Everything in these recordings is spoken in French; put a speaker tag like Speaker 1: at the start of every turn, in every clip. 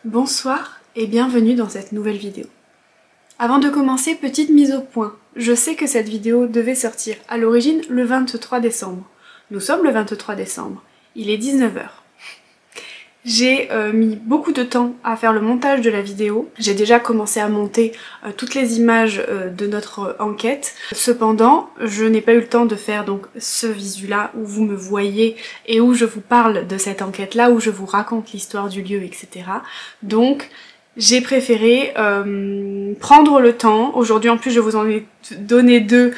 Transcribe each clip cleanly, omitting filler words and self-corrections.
Speaker 1: Bonsoir et bienvenue dans cette nouvelle vidéo. Avant de commencer, petite mise au point. Je sais que cette vidéo devait sortir à l'origine le 23 décembre. Nous sommes le 23 décembre. Il est 19 h. J'ai mis beaucoup de temps à faire le montage de la vidéo. J'ai déjà commencé à monter toutes les images de notre enquête. Cependant, je n'ai pas eu le temps de faire donc ce visu-là où vous me voyez et où je vous parle de cette enquête-là, où je vous raconte l'histoire du lieu, etc. Donc, j'ai préféré prendre le temps. Aujourd'hui en plus je vous en ai donné deux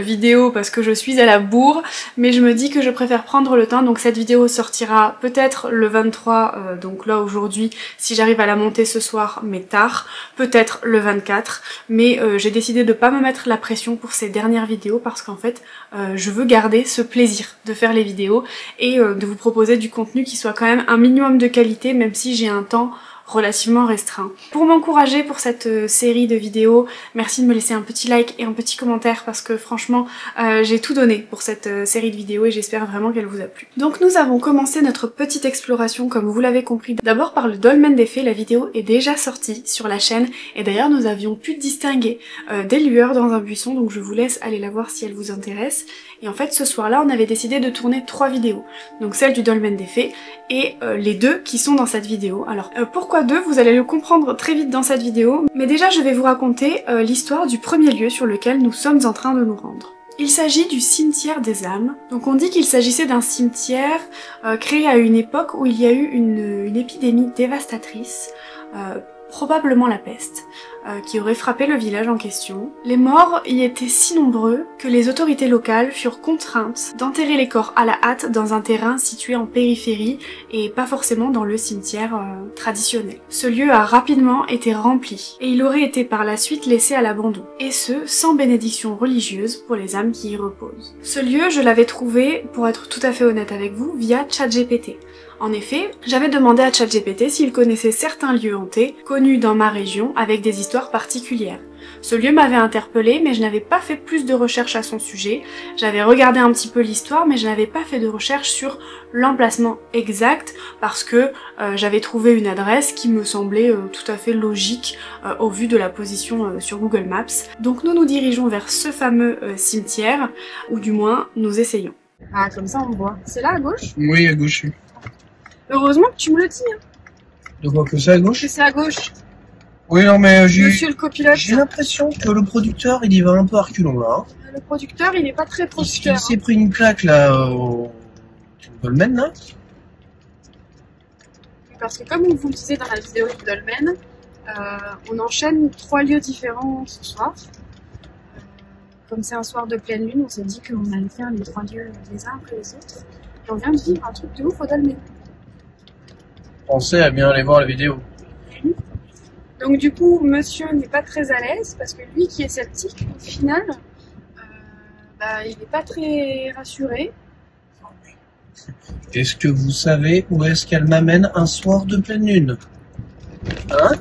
Speaker 1: vidéos parce que je suis à la bourre, mais je me dis que je préfère prendre le temps, donc cette vidéo sortira peut-être le 23, donc là aujourd'hui, si j'arrive à la monter ce soir, mais tard, peut-être le 24, mais j'ai décidé de pas me mettre la pression pour ces dernières vidéos parce qu'en fait je veux garder ce plaisir de faire les vidéos et de vous proposer du contenu qui soit quand même un minimum de qualité, même si j'ai un temps relativement restreint. Pour m'encourager pour cette série de vidéos, merci de me laisser un petit like et un petit commentaire parce que franchement j'ai tout donné pour cette série de vidéos et j'espère vraiment qu'elle vous a plu. Donc nous avons commencé notre petite exploration comme vous l'avez compris. D'abord par le dolmen des fées, la vidéo est déjà sortie sur la chaîne et d'ailleurs nous avions pu distinguer des lueurs dans un buisson, donc je vous laisse aller la voir si elle vous intéresse. Et en fait ce soir-là on avait décidé de tourner 3 vidéos, donc celle du dolmen des fées et les deux qui sont dans cette vidéo. Alors pourquoi 2, vous allez le comprendre très vite dans cette vidéo, mais déjà je vais vous raconter l'histoire du premier lieu sur lequel nous sommes en train de nous rendre. Il s'agit du cimetière des âmes. Donc on dit qu'il s'agissait d'un cimetière créé à une époque où il y a eu une épidémie dévastatrice, probablement la peste, qui aurait frappé le village en question. Les morts y étaient si nombreux que les autorités locales furent contraintes d'enterrer les corps à la hâte dans un terrain situé en périphérie et pas forcément dans le cimetière traditionnel. Ce lieu a rapidement été rempli et il aurait été par la suite laissé à l'abandon, et ce sans bénédiction religieuse pour les âmes qui y reposent. Ce lieu, je l'avais trouvé, pour être tout à fait honnête avec vous, via ChatGPT. En effet, j'avais demandé à ChatGPT s'il connaissait certains lieux hantés, connus dans ma région, avec des histoires particulières. Ce lieu m'avait interpellée, mais je n'avais pas fait plus de recherches à son sujet. J'avais regardé un petit peu l'histoire, mais je n'avais pas fait de recherche sur l'emplacement exact, parce que j'avais trouvé une adresse qui me semblait tout à fait logique au vu de la position sur Google Maps. Donc nous nous dirigeons vers ce fameux cimetière, ou du moins, nous essayons. Ah, comme ça on voit. C'est là à gauche?
Speaker 2: Oui, à gauche.
Speaker 1: Heureusement que tu me le dis. Hein.
Speaker 2: De quoi, que c'est à gauche?
Speaker 1: Que c'est à gauche.
Speaker 2: Oui, non, mais
Speaker 1: Monsieur le copilote.
Speaker 2: j'ai l'impression que le producteur, il y va un peu à reculons, là.
Speaker 1: Le producteur, il est pas très producteur.
Speaker 2: Il s'est pris une claque, là, au dolmen, là.
Speaker 1: Parce que comme on vous le disait dans la vidéo du dolmen, on enchaîne 3 lieux différents ce soir. Comme c'est un soir de pleine lune, on s'est dit qu'on allait faire les 3 lieux les uns après les autres. Et on vient de vivre un truc de ouf au dolmen.
Speaker 2: Pensez à bien aller voir la vidéo.
Speaker 1: Donc du coup, monsieur n'est pas très à l'aise parce que lui qui est sceptique, au final, il n'est pas très rassuré.
Speaker 2: Est-ce que vous savez où est-ce qu'elle m'amène un soir de pleine lune? Hein?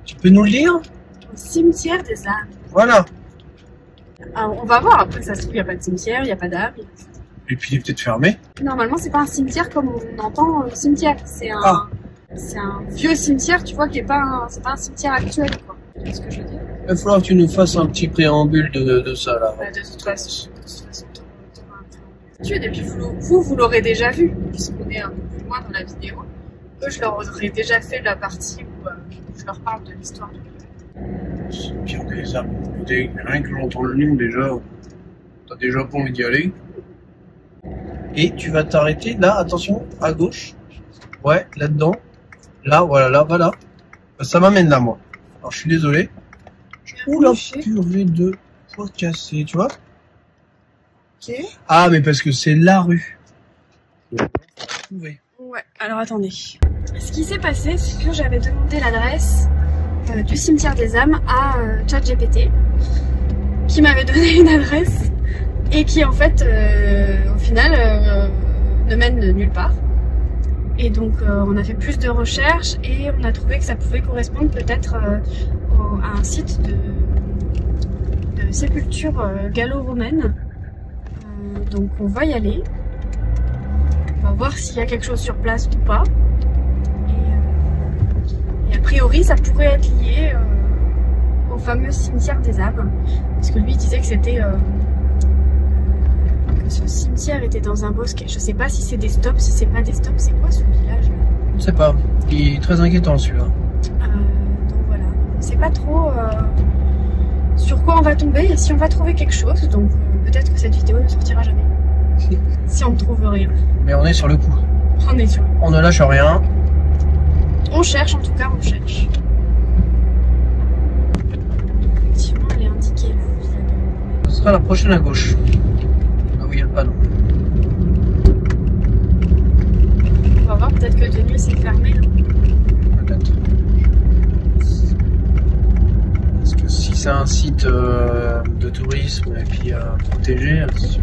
Speaker 2: Tu peux nous le dire?
Speaker 1: Au cimetière des âmes.
Speaker 2: Voilà.
Speaker 1: Alors, on va voir, après ça se trouve, il n'y a pas de cimetière, il n'y a pas d'âme.
Speaker 2: Et puis il est peut-être fermé.
Speaker 1: Normalement, c'est pas un cimetière comme on entend le cimetière. C'est un, c'est un vieux cimetière, tu vois, qui est pas c'est pas un cimetière actuel, quoi. Tu vois ce que je veux dire?
Speaker 2: Il va falloir que tu nous fasses un petit préambule de ça, là.
Speaker 1: Bah, de toute façon, t'auras un préambule. Et puis vous l'aurez déjà vu, puisqu'on est un peu plus loin dans la vidéo. Eux, je leur aurais déjà fait la partie où je leur parle de l'histoire du lieu.
Speaker 2: Puis on est ça. Rien que j'entends le nom, déjà, t'as déjà pas envie d'y aller. Et tu vas t'arrêter là, attention, à gauche. Ouais, là-dedans. Là, voilà, là, voilà. Ça m'amène là, moi. Alors, je suis désolé. Ouh la purée de poids cassé, tu vois?
Speaker 1: Ok.
Speaker 2: Ah, mais parce que c'est la rue.
Speaker 1: Ouais, alors attendez. Ce qui s'est passé, c'est que j'avais demandé l'adresse du cimetière des âmes à ChatGPT, qui m'avait donné une adresse et qui en fait au final ne mène nulle part. Et donc on a fait plus de recherches et on a trouvé que ça pouvait correspondre peut-être à un site de sépulture gallo-romaine. Donc on va y aller. On va voir s'il y a quelque chose sur place ou pas. Et théorie, ça pourrait être lié au fameux cimetière des âmes. Parce que lui, il disait que c'était... que ce cimetière était dans un bosquet. Je sais pas si c'est des stops, si c'est pas des stops. C'est quoi ce village là?
Speaker 2: Je sais pas. Il est très inquiétant celui-là.
Speaker 1: Donc voilà. On sait pas trop sur quoi on va tomber et si on va trouver quelque chose. Donc peut-être que cette vidéo ne sortira jamais. Si on ne trouve rien.
Speaker 2: Mais on est sur le coup.
Speaker 1: On est sur le coup.
Speaker 2: On ne lâche rien.
Speaker 1: On cherche, en tout cas, on cherche. Effectivement, elle est indiquée là.
Speaker 2: Ce sera la prochaine à gauche. Là où il y a le panneau.
Speaker 1: On va voir, peut-être que de nuit c'est fermé.
Speaker 2: Peut-être. Parce que si c'est un site de tourisme et puis protégé, c'est sûr.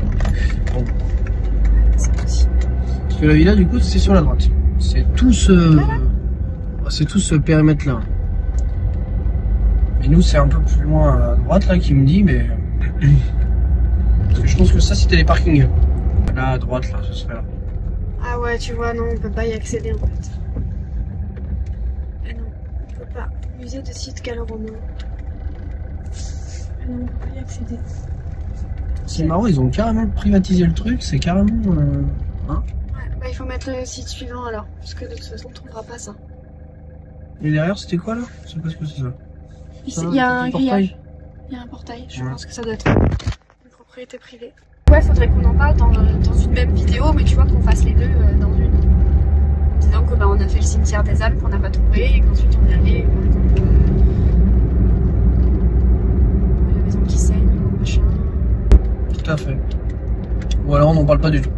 Speaker 2: Bon.
Speaker 1: C'est possible.
Speaker 2: Parce que la villa, du coup, c'est sur la droite. C'est tout ce...
Speaker 1: Voilà.
Speaker 2: C'est tout ce périmètre-là. Mais nous, c'est un peu plus loin à droite, là, qui me dit, mais... Parce que je pense que ça, c'était les parkings. Là, à droite, là, ce serait là.
Speaker 1: Ah ouais, tu vois, non, on peut pas y accéder, en fait. Ah non, on peut pas. Musée de sites gallo-romains. Ah non, on peut pas y accéder.
Speaker 2: C'est marrant, ils ont carrément privatisé le truc, c'est carrément... Hein,
Speaker 1: Ouais, bah il faut mettre le site suivant, alors. Parce que de toute façon, on trouvera pas ça.
Speaker 2: et derrière, c'était quoi, là? Je sais pas ce que c'est ça.
Speaker 1: Ici,
Speaker 2: Ça,
Speaker 1: il y a un
Speaker 2: petit portail.
Speaker 1: grillage. Il y a un portail, je
Speaker 2: Ouais.
Speaker 1: pense que ça doit être une propriété privée. Ouais, faudrait qu'on en parle dans une même vidéo, mais tu vois qu'on fasse les deux dans une. En disant que bah, on a fait le cimetière des âmes qu'on n'a pas trouvé et qu'ensuite on est allé par exemple la maison qui saigne ou machin.
Speaker 2: Tout à fait. Ou alors, on n'en parle pas du tout.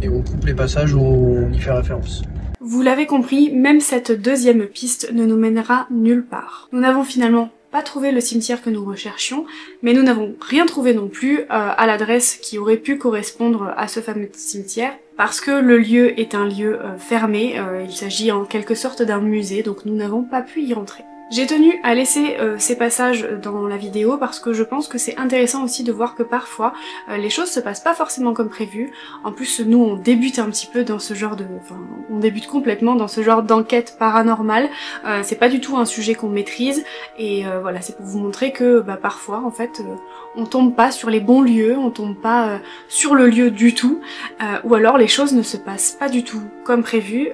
Speaker 2: Et on coupe les passages où on y fait référence.
Speaker 1: Vous l'avez compris, même cette deuxième piste ne nous mènera nulle part. Nous n'avons finalement pas trouvé le cimetière que nous recherchions, mais nous n'avons rien trouvé non plus à l'adresse qui aurait pu correspondre à ce fameux cimetière, parce que le lieu est un lieu fermé, il s'agit en quelque sorte d'un musée, donc nous n'avons pas pu y rentrer. J'ai tenu à laisser ces passages dans la vidéo parce que je pense que c'est intéressant aussi de voir que parfois les choses se passent pas forcément comme prévu. En plus nous on débute un petit peu dans ce genre de... Enfin on débute complètement dans ce genre d'enquête paranormale. C'est pas du tout un sujet qu'on maîtrise et voilà c'est pour vous montrer que bah, parfois en fait on tombe pas sur les bons lieux, on tombe pas sur le lieu du tout ou alors les choses ne se passent pas du tout comme prévu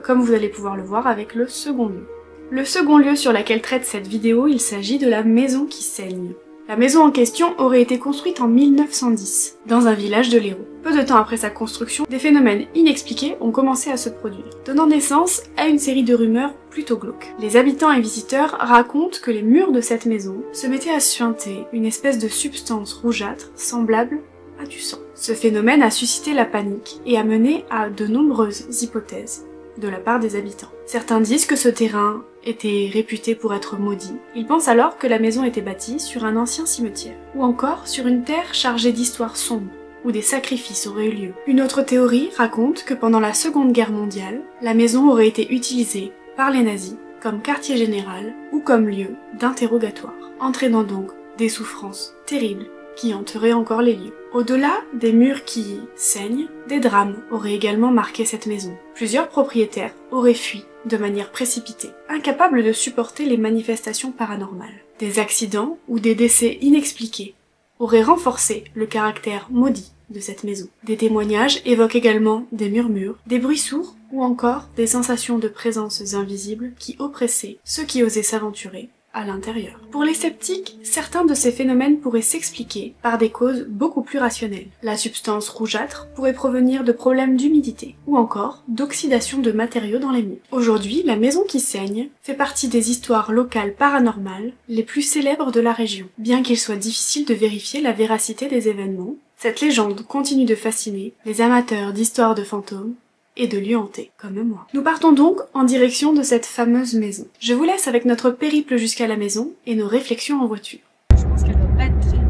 Speaker 1: comme vous allez pouvoir le voir avec le second lieu. Le second lieu sur lequel traite cette vidéo, il s'agit de la maison qui saigne. La maison en question aurait été construite en 1910, dans un village de l'Hérault. Peu de temps après sa construction, des phénomènes inexpliqués ont commencé à se produire, donnant naissance à une série de rumeurs plutôt glauques. Les habitants et visiteurs racontent que les murs de cette maison se mettaient à suinter une espèce de substance rougeâtre semblable à du sang. Ce phénomène a suscité la panique et a mené à de nombreuses hypothèses de la part des habitants. Certains disent que ce terrain était réputé pour être maudit. Ils pensent alors que la maison était bâtie sur un ancien cimetière, ou encore sur une terre chargée d'histoires sombres, où des sacrifices auraient eu lieu. Une autre théorie raconte que pendant la Seconde Guerre mondiale, la maison aurait été utilisée par les nazis comme quartier général ou comme lieu d'interrogatoire, entraînant donc des souffrances terribles qui hanteraient encore les lieux. Au-delà des murs qui saignent, des drames auraient également marqué cette maison. Plusieurs propriétaires auraient fui de manière précipitée, incapables de supporter les manifestations paranormales. Des accidents ou des décès inexpliqués auraient renforcé le caractère maudit de cette maison. Des témoignages évoquent également des murmures, des bruits sourds ou encore des sensations de présences invisibles qui oppressaient ceux qui osaient s'aventurer à l'intérieur. Pour les sceptiques, certains de ces phénomènes pourraient s'expliquer par des causes beaucoup plus rationnelles. La substance rougeâtre pourrait provenir de problèmes d'humidité ou encore d'oxydation de matériaux dans les murs. Aujourd'hui, la maison qui saigne fait partie des histoires locales paranormales les plus célèbres de la région. Bien qu'il soit difficile de vérifier la véracité des événements, cette légende continue de fasciner les amateurs d'histoires de fantômes et de lieux hantés, comme moi. Nous partons donc en direction de cette fameuse maison. Je vous laisse avec notre périple jusqu'à la maison et nos réflexions en voiture. Je pense qu'elle doit pas être très loin.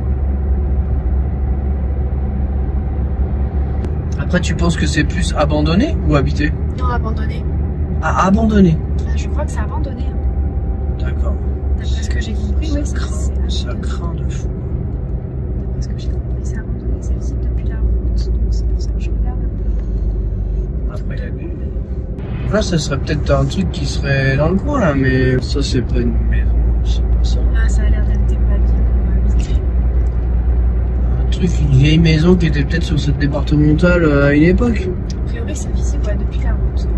Speaker 2: Après, tu penses que c'est plus abandonné ou habité?
Speaker 1: Non, abandonné.
Speaker 2: Ah, abandonné.
Speaker 1: Je crois que c'est abandonné.
Speaker 2: D'accord.
Speaker 1: D'après ce que j'ai compris, oui,
Speaker 2: Ça craint de fou.
Speaker 1: D'après ce que j'ai compris, c'est abandonné, c'est visible depuis la route, donc c'est pour ça que je regarde un peu.
Speaker 2: Après, il y a des Donc là, ça serait peut-être un truc qui serait dans le coin, là, mais ça, c'est pas une maison, c'est pas ça.
Speaker 1: Là, ça a l'air d'être des pavillons habités.
Speaker 2: Un truc, une vieille maison qui était peut-être sur cette départementale à une époque.
Speaker 1: A priori, c'est visible depuis la route.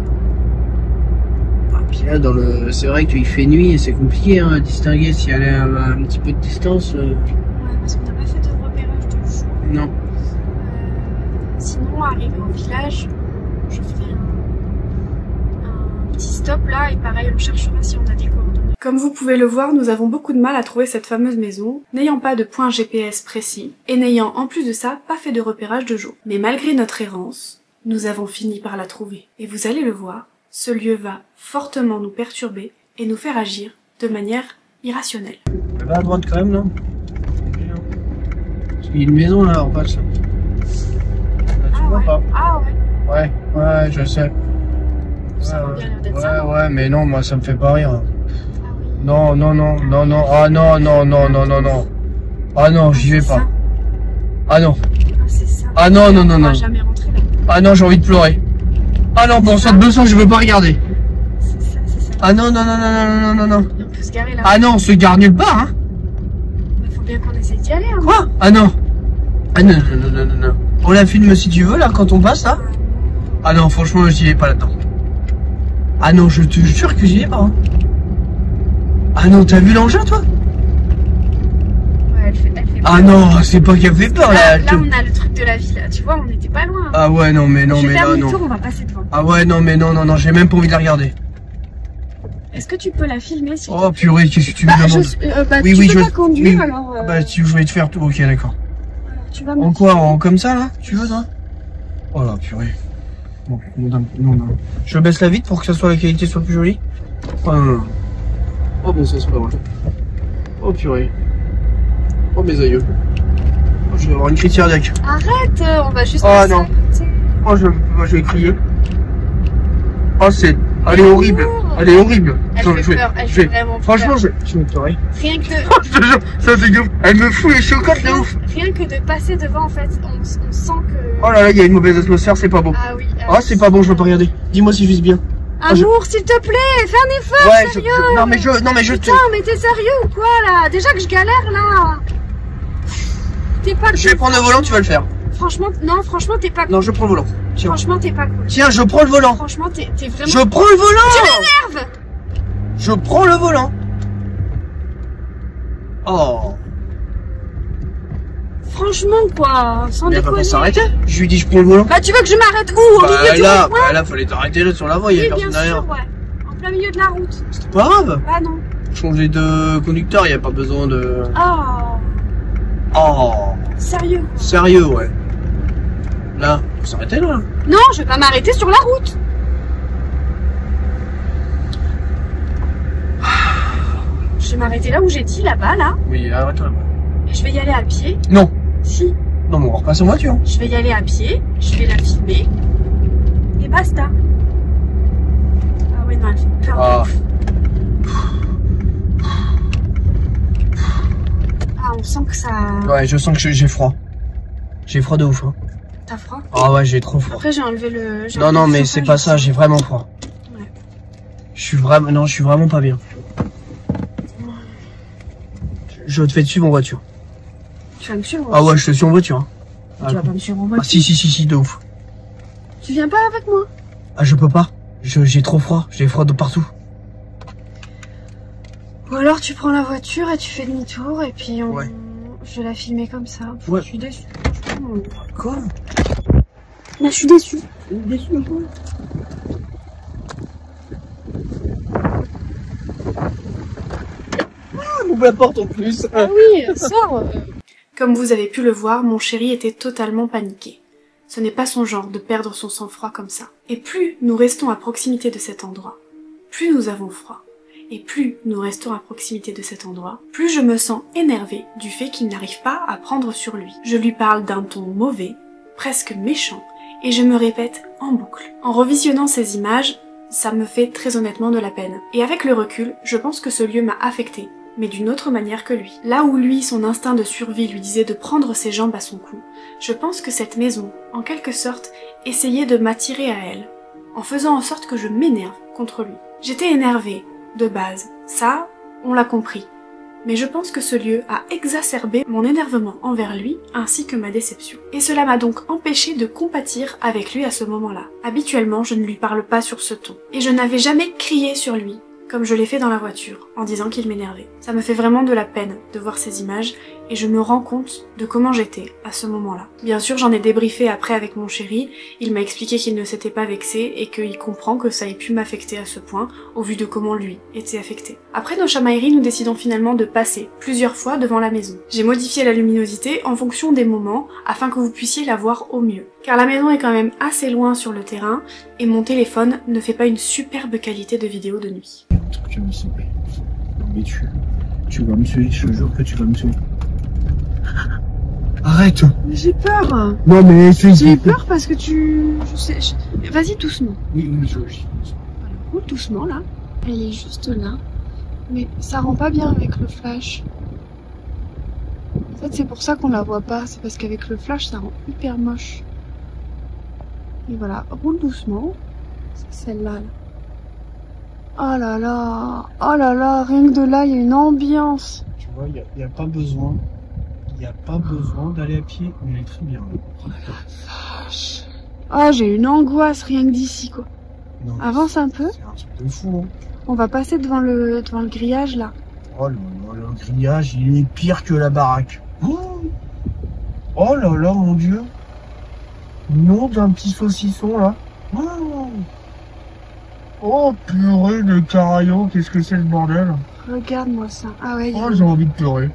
Speaker 2: Ah, puis là, c'est vrai qu'il fait nuit et c'est compliqué hein, à distinguer s'il y a un petit peu de distance.
Speaker 1: Ouais, parce qu'on n'a pas fait de repérage de jour.
Speaker 2: Non.
Speaker 1: Sinon, arrivé au village, je ferai un petit stop là et pareil, on cherchera si on a des coordonnées. Comme vous pouvez le voir, nous avons beaucoup de mal à trouver cette fameuse maison, n'ayant pas de point GPS précis et n'ayant en plus de ça pas fait de repérage de jour. Mais malgré notre errance, nous avons fini par la trouver. Et vous allez le voir, ce lieu va fortement nous perturber et nous faire agir de manière irrationnelle.
Speaker 2: Elle va à droite quand même, non? Parce qu'il y a une maison là en face. Là, tu vois
Speaker 1: ouais.
Speaker 2: pas?
Speaker 1: Ah ouais.
Speaker 2: Ouais, je sais.
Speaker 1: Ça a bien l'air d'être ça.
Speaker 2: Ouais, mais non, moi ça me fait pas rire.
Speaker 1: Ah oui.
Speaker 2: Non. Ah non. Ah non, j'y vais pas.
Speaker 1: Ça.
Speaker 2: Ah non.
Speaker 1: Ah c'est ça.
Speaker 2: Ah non.
Speaker 1: On va jamais rentrer là.
Speaker 2: Ah non, j'ai envie de pleurer. Ah non, pour ça de 200, je veux pas regarder.
Speaker 1: C'est ça.
Speaker 2: Ah non.
Speaker 1: Et on peut se garer là.
Speaker 2: Ah non, on se gare nulle part, hein.
Speaker 1: Mais faut bien qu'on essaie d'y aller. Hein.
Speaker 2: Quoi? Ah non. Ah non. On la filme si tu veux, là, quand on passe, là. Ah non, franchement, j'y vais pas là-dedans. Ah non, je te jure que j'y vais pas, hein. Ah non, t'as vu l'engin, toi?
Speaker 1: Ouais, elle fait
Speaker 2: Ah
Speaker 1: peur.
Speaker 2: non, c'est pas qu'elle fait peur, là.
Speaker 1: Là, on a le truc de la ville, tu vois, on n'était pas loin.
Speaker 2: Ah ouais, non, mais
Speaker 1: Je vais faire
Speaker 2: là,
Speaker 1: demi-tour,
Speaker 2: non.
Speaker 1: on va passer devant.
Speaker 2: Ah ouais, non, mais non, j'ai même pas envie de la regarder.
Speaker 1: Est-ce que tu peux la filmer si
Speaker 2: Oh purée, qu'est-ce que tu me demandes?
Speaker 1: tu peux
Speaker 2: je
Speaker 1: pas conduire,
Speaker 2: oui.
Speaker 1: alors...
Speaker 2: Bah, si je vais te faire tout, ok, d'accord.
Speaker 1: alors, tu vas me...
Speaker 2: En quoi? En comme ça, là? Tu veux, toi? Oh là, purée. Bon, non. Je baisse la vitre pour que la qualité soit plus jolie? Oh non. Oh bon, ça c'est pas vrai. Oh purée. Oh mes aïeux. Oh, je vais avoir une crise cardiaque.
Speaker 1: Arrête, on va juste...
Speaker 2: Oh
Speaker 1: passer
Speaker 2: non.
Speaker 1: à côté.
Speaker 2: Oh, je vais crier. Oh, elle est horrible. Elle est horrible.
Speaker 1: Elle
Speaker 2: Non,
Speaker 1: fait peur, elle
Speaker 2: je
Speaker 1: fait
Speaker 2: vais-
Speaker 1: vraiment
Speaker 2: Franchement,
Speaker 1: peur.
Speaker 2: je vais pleurer.
Speaker 1: Rien que de...
Speaker 2: Je te jure, ça c'est ouf. Elle me fout les chocottes de ouf.
Speaker 1: Rien que de passer devant, en fait, on sent que...
Speaker 2: Oh là là, il y a une mauvaise atmosphère, c'est pas bon.
Speaker 1: Ah oui.
Speaker 2: Oh, c'est pas bon, je veux pas regarder. Dis-moi si je vise bien.
Speaker 1: Amour, s'il te plaît, fais un effort,
Speaker 2: Ouais,
Speaker 1: sérieux.
Speaker 2: non mais je te...
Speaker 1: Putain, mais t'es sérieux ou quoi, là? Déjà que je galère, là. T'es pas...
Speaker 2: Je vais prendre le volant, tu vas le faire.
Speaker 1: Franchement, t'es pas cool.
Speaker 2: Non, je prends le volant. Tiens.
Speaker 1: Franchement, t'es pas cool.
Speaker 2: Tiens, je prends le volant.
Speaker 1: Franchement, t'es vraiment...
Speaker 2: Je prends le volant.
Speaker 1: Tu m'énerves.
Speaker 2: Je prends le volant. Oh.
Speaker 1: Franchement, quoi, sans
Speaker 2: Mais elle va
Speaker 1: déconner.
Speaker 2: pas s'arrêter. Je lui dis je prends le volant.
Speaker 1: Bah, tu veux que je m'arrête où? Au milieu du rond-point?
Speaker 2: Là, fallait t'arrêter là sur la voie, il y
Speaker 1: Oui,
Speaker 2: a
Speaker 1: bien
Speaker 2: personne derrière.
Speaker 1: sûr, ouais. En plein milieu de la route.
Speaker 2: C'est pas grave.
Speaker 1: Bah non.
Speaker 2: Changer de conducteur, il y a pas besoin de...
Speaker 1: Oh,
Speaker 2: Oh.
Speaker 1: sérieux.
Speaker 2: Sérieux, ouais. Là, faut s'arrêter là.
Speaker 1: Non, je vais pas m'arrêter sur la route. Je vais m'arrêter là où j'ai dit, là-bas, là.
Speaker 2: Oui, arrête-toi là-bas.
Speaker 1: Et je vais y aller à pied.
Speaker 2: Non.
Speaker 1: Si.
Speaker 2: Non, mais on repasse en voiture.
Speaker 1: Je vais y aller à pied. Je vais la filmer. Et basta. Ah ouais, non, elle fait peur.
Speaker 2: Ah.
Speaker 1: Ah, on sent que ça...
Speaker 2: Ouais, je sens que j'ai froid. J'ai froid de ouf, hein.
Speaker 1: T'as froid?
Speaker 2: Ah ouais, j'ai trop froid.
Speaker 1: Après, j'ai enlevé le...
Speaker 2: Non, mais c'est pas ça, j'ai vraiment froid.
Speaker 1: Ouais.
Speaker 2: Je suis vraiment pas bien. Je te fais suivre en voiture.
Speaker 1: Tu vas me suivre?
Speaker 2: Ah ouais, je te suis en voiture. Hein.
Speaker 1: Tu vas pas me suivre en
Speaker 2: Ah
Speaker 1: voiture?
Speaker 2: si, de ouf.
Speaker 1: Tu viens pas avec moi?
Speaker 2: Ah, je peux pas. J'ai trop froid, j'ai froid de partout.
Speaker 1: Ou alors tu prends la voiture et tu fais demi-tour et puis
Speaker 2: Ouais.
Speaker 1: je vais la filmer comme ça.
Speaker 2: Ouais.
Speaker 1: Je suis déçue. franchement.
Speaker 2: Quoi?
Speaker 1: Là, je suis déçue.
Speaker 2: Ah, ouvre la porte en plus.
Speaker 1: Ah oui, sors. Comme vous avez pu le voir, mon chéri était totalement paniqué. Ce n'est pas son genre de perdre son sang-froid comme ça. Et plus nous restons à proximité de cet endroit, plus nous avons froid. Et plus nous restons à proximité de cet endroit, plus je me sens énervée du fait qu'il n'arrive pas à prendre sur lui. Je lui parle d'un ton mauvais, presque méchant, et je me répète en boucle. En revisionnant ces images, ça me fait très honnêtement de la peine. Et avec le recul, je pense que ce lieu m'a affectée, mais d'une autre manière que lui. Là où lui, son instinct de survie lui disait de prendre ses jambes à son cou, je pense que cette maison, en quelque sorte, essayait de m'attirer à elle, en faisant en sorte que je m'énerve contre lui. J'étais énervée, de base, ça, on l'a compris. Mais je pense que ce lieu a exacerbé mon énervement envers lui ainsi que ma déception. Et cela m'a donc empêché de compatir avec lui à ce moment-là. Habituellement, je ne lui parle pas sur ce ton. Et je n'avais jamais crié sur lui, comme je l'ai fait dans la voiture, en disant qu'il m'énervait. Ça me fait vraiment de la peine de voir ces images et je me rends compte de comment j'étais à ce moment-là. Bien sûr, j'en ai débriefé après avec mon chéri, il m'a expliqué qu'il ne s'était pas vexé et qu'il comprend que ça ait pu m'affecter à ce point, au vu de comment lui était affecté. Après nos chamailleries, nous décidons finalement de passer plusieurs fois devant la maison. J'ai modifié la luminosité en fonction des moments afin que vous puissiez la voir au mieux. Car la maison est quand même assez loin sur le terrain et mon téléphone ne fait pas une superbe qualité de vidéo de nuit.
Speaker 2: Non mais tu vas me tuer, je te jure que tu vas me tuer. Arrête!
Speaker 1: J'ai peur!
Speaker 2: Non mais
Speaker 1: J'ai peur parce que Vas-y doucement.
Speaker 2: Oui, je...
Speaker 1: Roule doucement là. Elle est juste là. Mais ça rend pas bien avec le flash. En fait c'est pour ça qu'on la voit pas. C'est parce qu'avec le flash ça rend hyper moche. Et voilà, roule doucement. C'est celle-là. Oh là là, rien que de là, il y a une ambiance.
Speaker 2: Tu vois, il n'y a pas besoin. Il n'y a pas besoin d'aller à pied. On est très bien.
Speaker 1: Oh la vache. Ah, j'ai une angoisse rien que d'ici, quoi. Non, avance un peu.
Speaker 2: C'est un truc de fou, hein.
Speaker 1: On va passer devant le grillage, là.
Speaker 2: Oh là là, le grillage, il est pire que la baraque. Oh là là, mon Dieu. Nom d'un petit saucisson, là. Oh purée de carayon, qu'est-ce que c'est ce bordel?
Speaker 1: Regarde-moi ça. Ah ouais.
Speaker 2: Oh, j'ai envie de pleurer.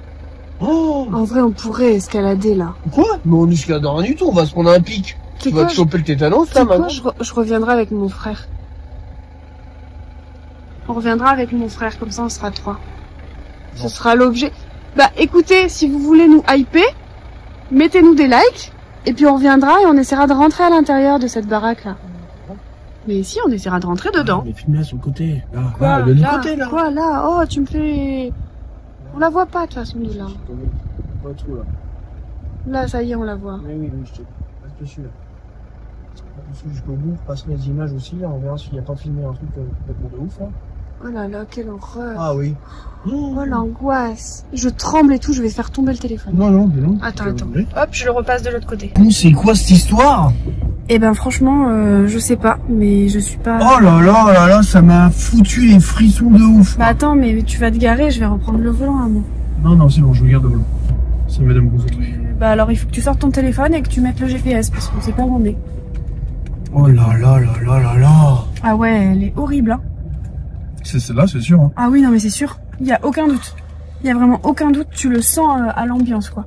Speaker 2: Oh.
Speaker 1: En vrai, on pourrait escalader là.
Speaker 2: Quoi? Mais on escalade rien du tout, on va se prendre un pic. Tu vas te choper le tétanos, là, maintenant.
Speaker 1: Je reviendrai avec mon frère. On reviendra avec mon frère, comme ça on sera 3. Ce sera l'objet. Bah écoutez, si vous voulez nous hyper, mettez-nous des likes, et puis on reviendra et on essaiera de rentrer à l'intérieur de cette baraque là. Mais si, on essaiera de rentrer dedans.
Speaker 2: Mais filme là sur le côté. Là,
Speaker 1: quoi,
Speaker 2: de l'autre côté, là.
Speaker 1: Quoi, là? Oh, tu me fais... On la voit pas, de toute façon, de là.
Speaker 2: Pas tout, là.
Speaker 1: Là, ça y est, on la voit.
Speaker 2: Oui, je te... Reste dessus, là. Reste dessus jusqu'au bout, passe les images aussi, là. On verra s'il n'y a pas filmé un truc complètement de ouf, là.
Speaker 1: Oh là là, quelle horreur.
Speaker 2: Ah oui.
Speaker 1: Oh, l'angoisse. Je tremble et tout, je vais faire tomber le téléphone.
Speaker 2: Non, mais non.
Speaker 1: Attends. Hop, je le repasse de l'autre côté.
Speaker 2: C'est quoi cette histoire?
Speaker 1: Eh ben franchement, je sais pas, mais je suis pas...
Speaker 2: Oh là là, ça m'a foutu les frissons de ouf.
Speaker 1: Bah attends, mais tu vas te garer, je vais reprendre le volant, amour.
Speaker 2: Non, c'est bon, je regarde le volant. C'est madame concentrée.
Speaker 1: Bah alors il faut que tu sortes ton téléphone et que tu mettes le GPS, parce qu'on sait pas où on est.
Speaker 2: Oh là là.
Speaker 1: Ah ouais, elle est horrible, hein.
Speaker 2: C'est celle-là, c'est sûr. Hein.
Speaker 1: Ah oui, non mais c'est sûr, il y a aucun doute. Il y a vraiment aucun doute, tu le sens à l'ambiance, quoi.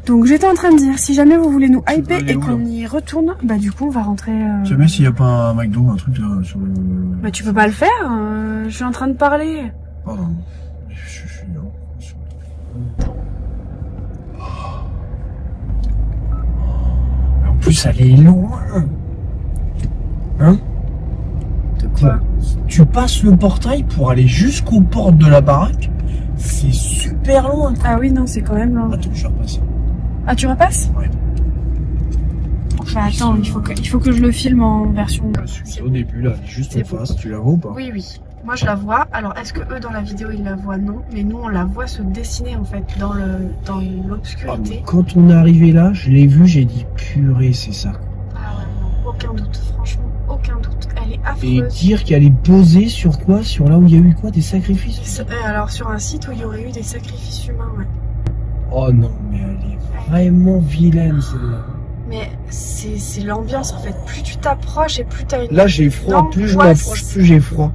Speaker 1: Donc j'étais en train de dire, si jamais vous voulez nous hyper et qu'on y retourne, bah du coup on va rentrer...
Speaker 2: Jamais s'il n'y a pas un McDo, un truc là, sur le...
Speaker 1: Bah tu peux pas le faire, je suis en train de parler.
Speaker 2: Pardon, je suis... En plus elle est loin. Hein?
Speaker 1: De quoi?
Speaker 2: Tu passes le portail pour aller jusqu'aux portes de la baraque, c'est super loin.
Speaker 1: Ah oui, non, c'est quand même loin.
Speaker 2: Attends, je repasse.
Speaker 1: Ah, tu repasses?
Speaker 2: Ouais.
Speaker 1: Bah attends, il faut que je le filme en version...
Speaker 2: C'est au début là, juste en face, tu la vois ou pas?
Speaker 1: Oui. Moi je la vois. Alors est-ce que eux dans la vidéo ils la voient? Non. Mais nous on la voit se dessiner en fait dans l'obscurité.
Speaker 2: Quand on est arrivé là, je l'ai vu, j'ai dit purée, c'est ça.
Speaker 1: Ah ouais, non, aucun doute, franchement, aucun doute. Elle est affreuse.
Speaker 2: Et dire qu'elle est posée sur quoi? Sur là où il y a eu quoi? Des sacrifices?
Speaker 1: Alors sur un site où il y aurait eu des sacrifices humains, ouais.
Speaker 2: Oh non, mais elle est vraiment vilaine celle-là.
Speaker 1: Mais c'est l'ambiance en fait. Plus tu t'approches et plus t'as une...
Speaker 2: Là j'ai froid, plus je m'approche, plus j'ai froid.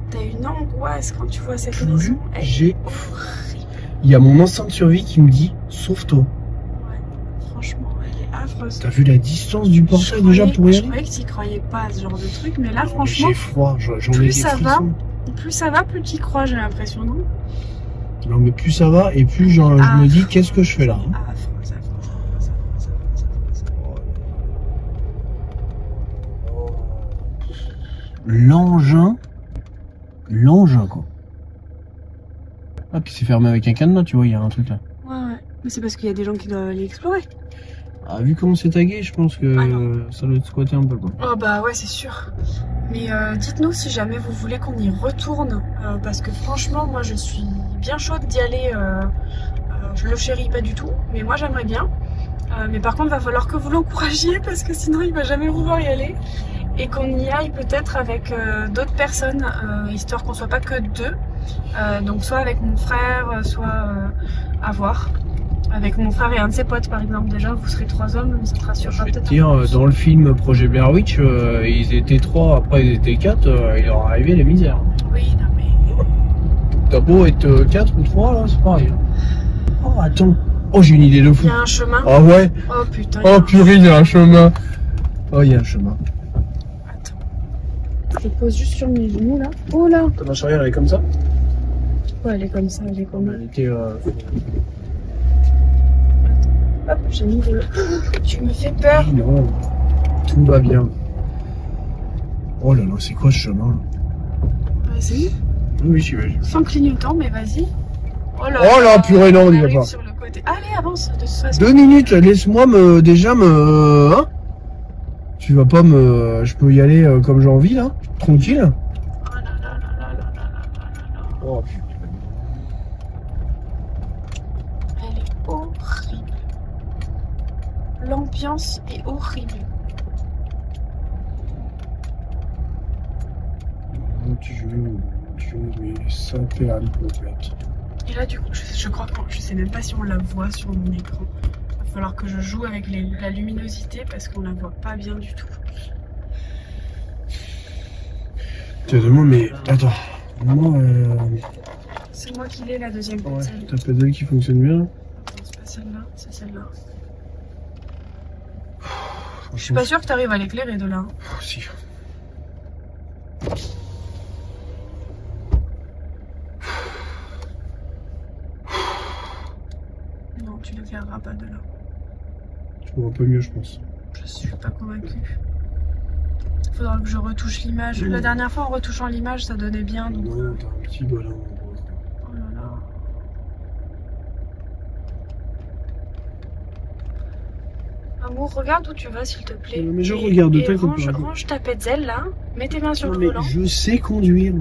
Speaker 1: T'as une angoisse quand tu vois cette maison.
Speaker 2: J'ai... Il y a mon instinct de survie qui me dit sauve-toi.
Speaker 1: Ouais, franchement, elle est affreuse.
Speaker 2: T'as vu la distance du portail déjà pour y aller?
Speaker 1: Je croyais que t'y croyais pas à ce genre de truc, mais là franchement...
Speaker 2: J'ai froid, j'en ai des frissons.
Speaker 1: Plus ça va, plus t'y crois, j'ai l'impression, non?
Speaker 2: Non mais plus ça va et plus je me dis qu'est-ce que je fais là hein. L'engin quoi. Ah puis c'est fermé avec un cadenas, tu vois, il y a un truc là.
Speaker 1: Ouais, mais c'est parce qu'il y a des gens qui doivent aller explorer.
Speaker 2: Ah, vu comment c'est tagué, je pense que ça doit être squatté un peu quoi.
Speaker 1: Oh bah ouais, c'est sûr. Mais dites-nous si jamais vous voulez qu'on y retourne, parce que franchement, moi je suis bien chaude d'y aller. Je le chéris pas du tout, mais moi j'aimerais bien. Mais par contre, va falloir que vous l'encouragiez parce que sinon il va jamais vouloir y aller. Et qu'on y aille peut-être avec d'autres personnes, histoire qu'on soit pas que deux. Donc soit avec mon frère, soit à voir. Avec mon frère et un de ses potes par exemple, déjà vous serez 3 hommes, ça te rassurera peut-être.
Speaker 2: Dans le film Projet Blair Witch, ils étaient 3, après ils étaient 4, il leur arrivait les misères.
Speaker 1: Oui, non mais...
Speaker 2: T'as beau être 4 ou 3 là, c'est pareil. Oh attends, oh j'ai une idée de fou.
Speaker 1: Il y a un chemin.
Speaker 2: Ah ouais.
Speaker 1: Oh putain.
Speaker 2: Oh purée, il y a un chemin. Oh il y a un chemin.
Speaker 1: Attends. Je pose juste sur mes genoux là. Oh là.
Speaker 2: Ta marche arrière elle est comme ça?
Speaker 1: Ouais, elle est comme ça, elle est comme...
Speaker 2: Elle était...
Speaker 1: Hop, j'ai mis de... Tu me fais peur.
Speaker 2: Non, tout va bien. Oh là là, c'est quoi ce chemin?
Speaker 1: Vas-y.
Speaker 2: Oui, j'y vais.
Speaker 1: Sans clignotant, mais vas-y.
Speaker 2: Oh là, purée, non, on y va pas.
Speaker 1: Sur le côté. Allez, avance de toute façon.
Speaker 2: 2 minutes, laisse-moi déjà me... Hein? Tu vas pas me... Je peux y aller comme j'ai envie là? Tranquille?
Speaker 1: Oh là là là là là là là là.
Speaker 2: Oh putain.
Speaker 1: Elle est horrible. L'ambiance est horrible.
Speaker 2: Tu mais ça perd l'hypothèque.
Speaker 1: Et là, du coup, je crois que je sais même pas si on la voit sur mon écran. Il va falloir que je joue avec la luminosité parce qu'on la voit pas bien du tout.
Speaker 2: Tu te demandes, mais attends. Moi,
Speaker 1: C'est moi qui l'ai, la deuxième
Speaker 2: ouais,
Speaker 1: pédale.
Speaker 2: ta pédale qui fonctionne bien.
Speaker 1: Non, c'est pas celle-là, c'est celle-là. Je suis pas sûre que tu arrives à l'éclairer de là. Hein.
Speaker 2: Oh, si.
Speaker 1: Non, tu le verras pas de là.
Speaker 2: Je vois un peu mieux, je pense.
Speaker 1: Je suis pas convaincue. Faudra que je retouche l'image. La dernière fois, en retouchant l'image, ça donnait bien. Donc...
Speaker 2: Non, t'as un petit ballon.
Speaker 1: Oh là là. Amour, regarde où tu vas, s'il te plaît.
Speaker 2: Mais je regarde,
Speaker 1: et
Speaker 2: t'inquiète pas.
Speaker 1: range ta petzelle là. Mets tes mains sur
Speaker 2: Non,
Speaker 1: le
Speaker 2: mais
Speaker 1: volant.
Speaker 2: je sais conduire.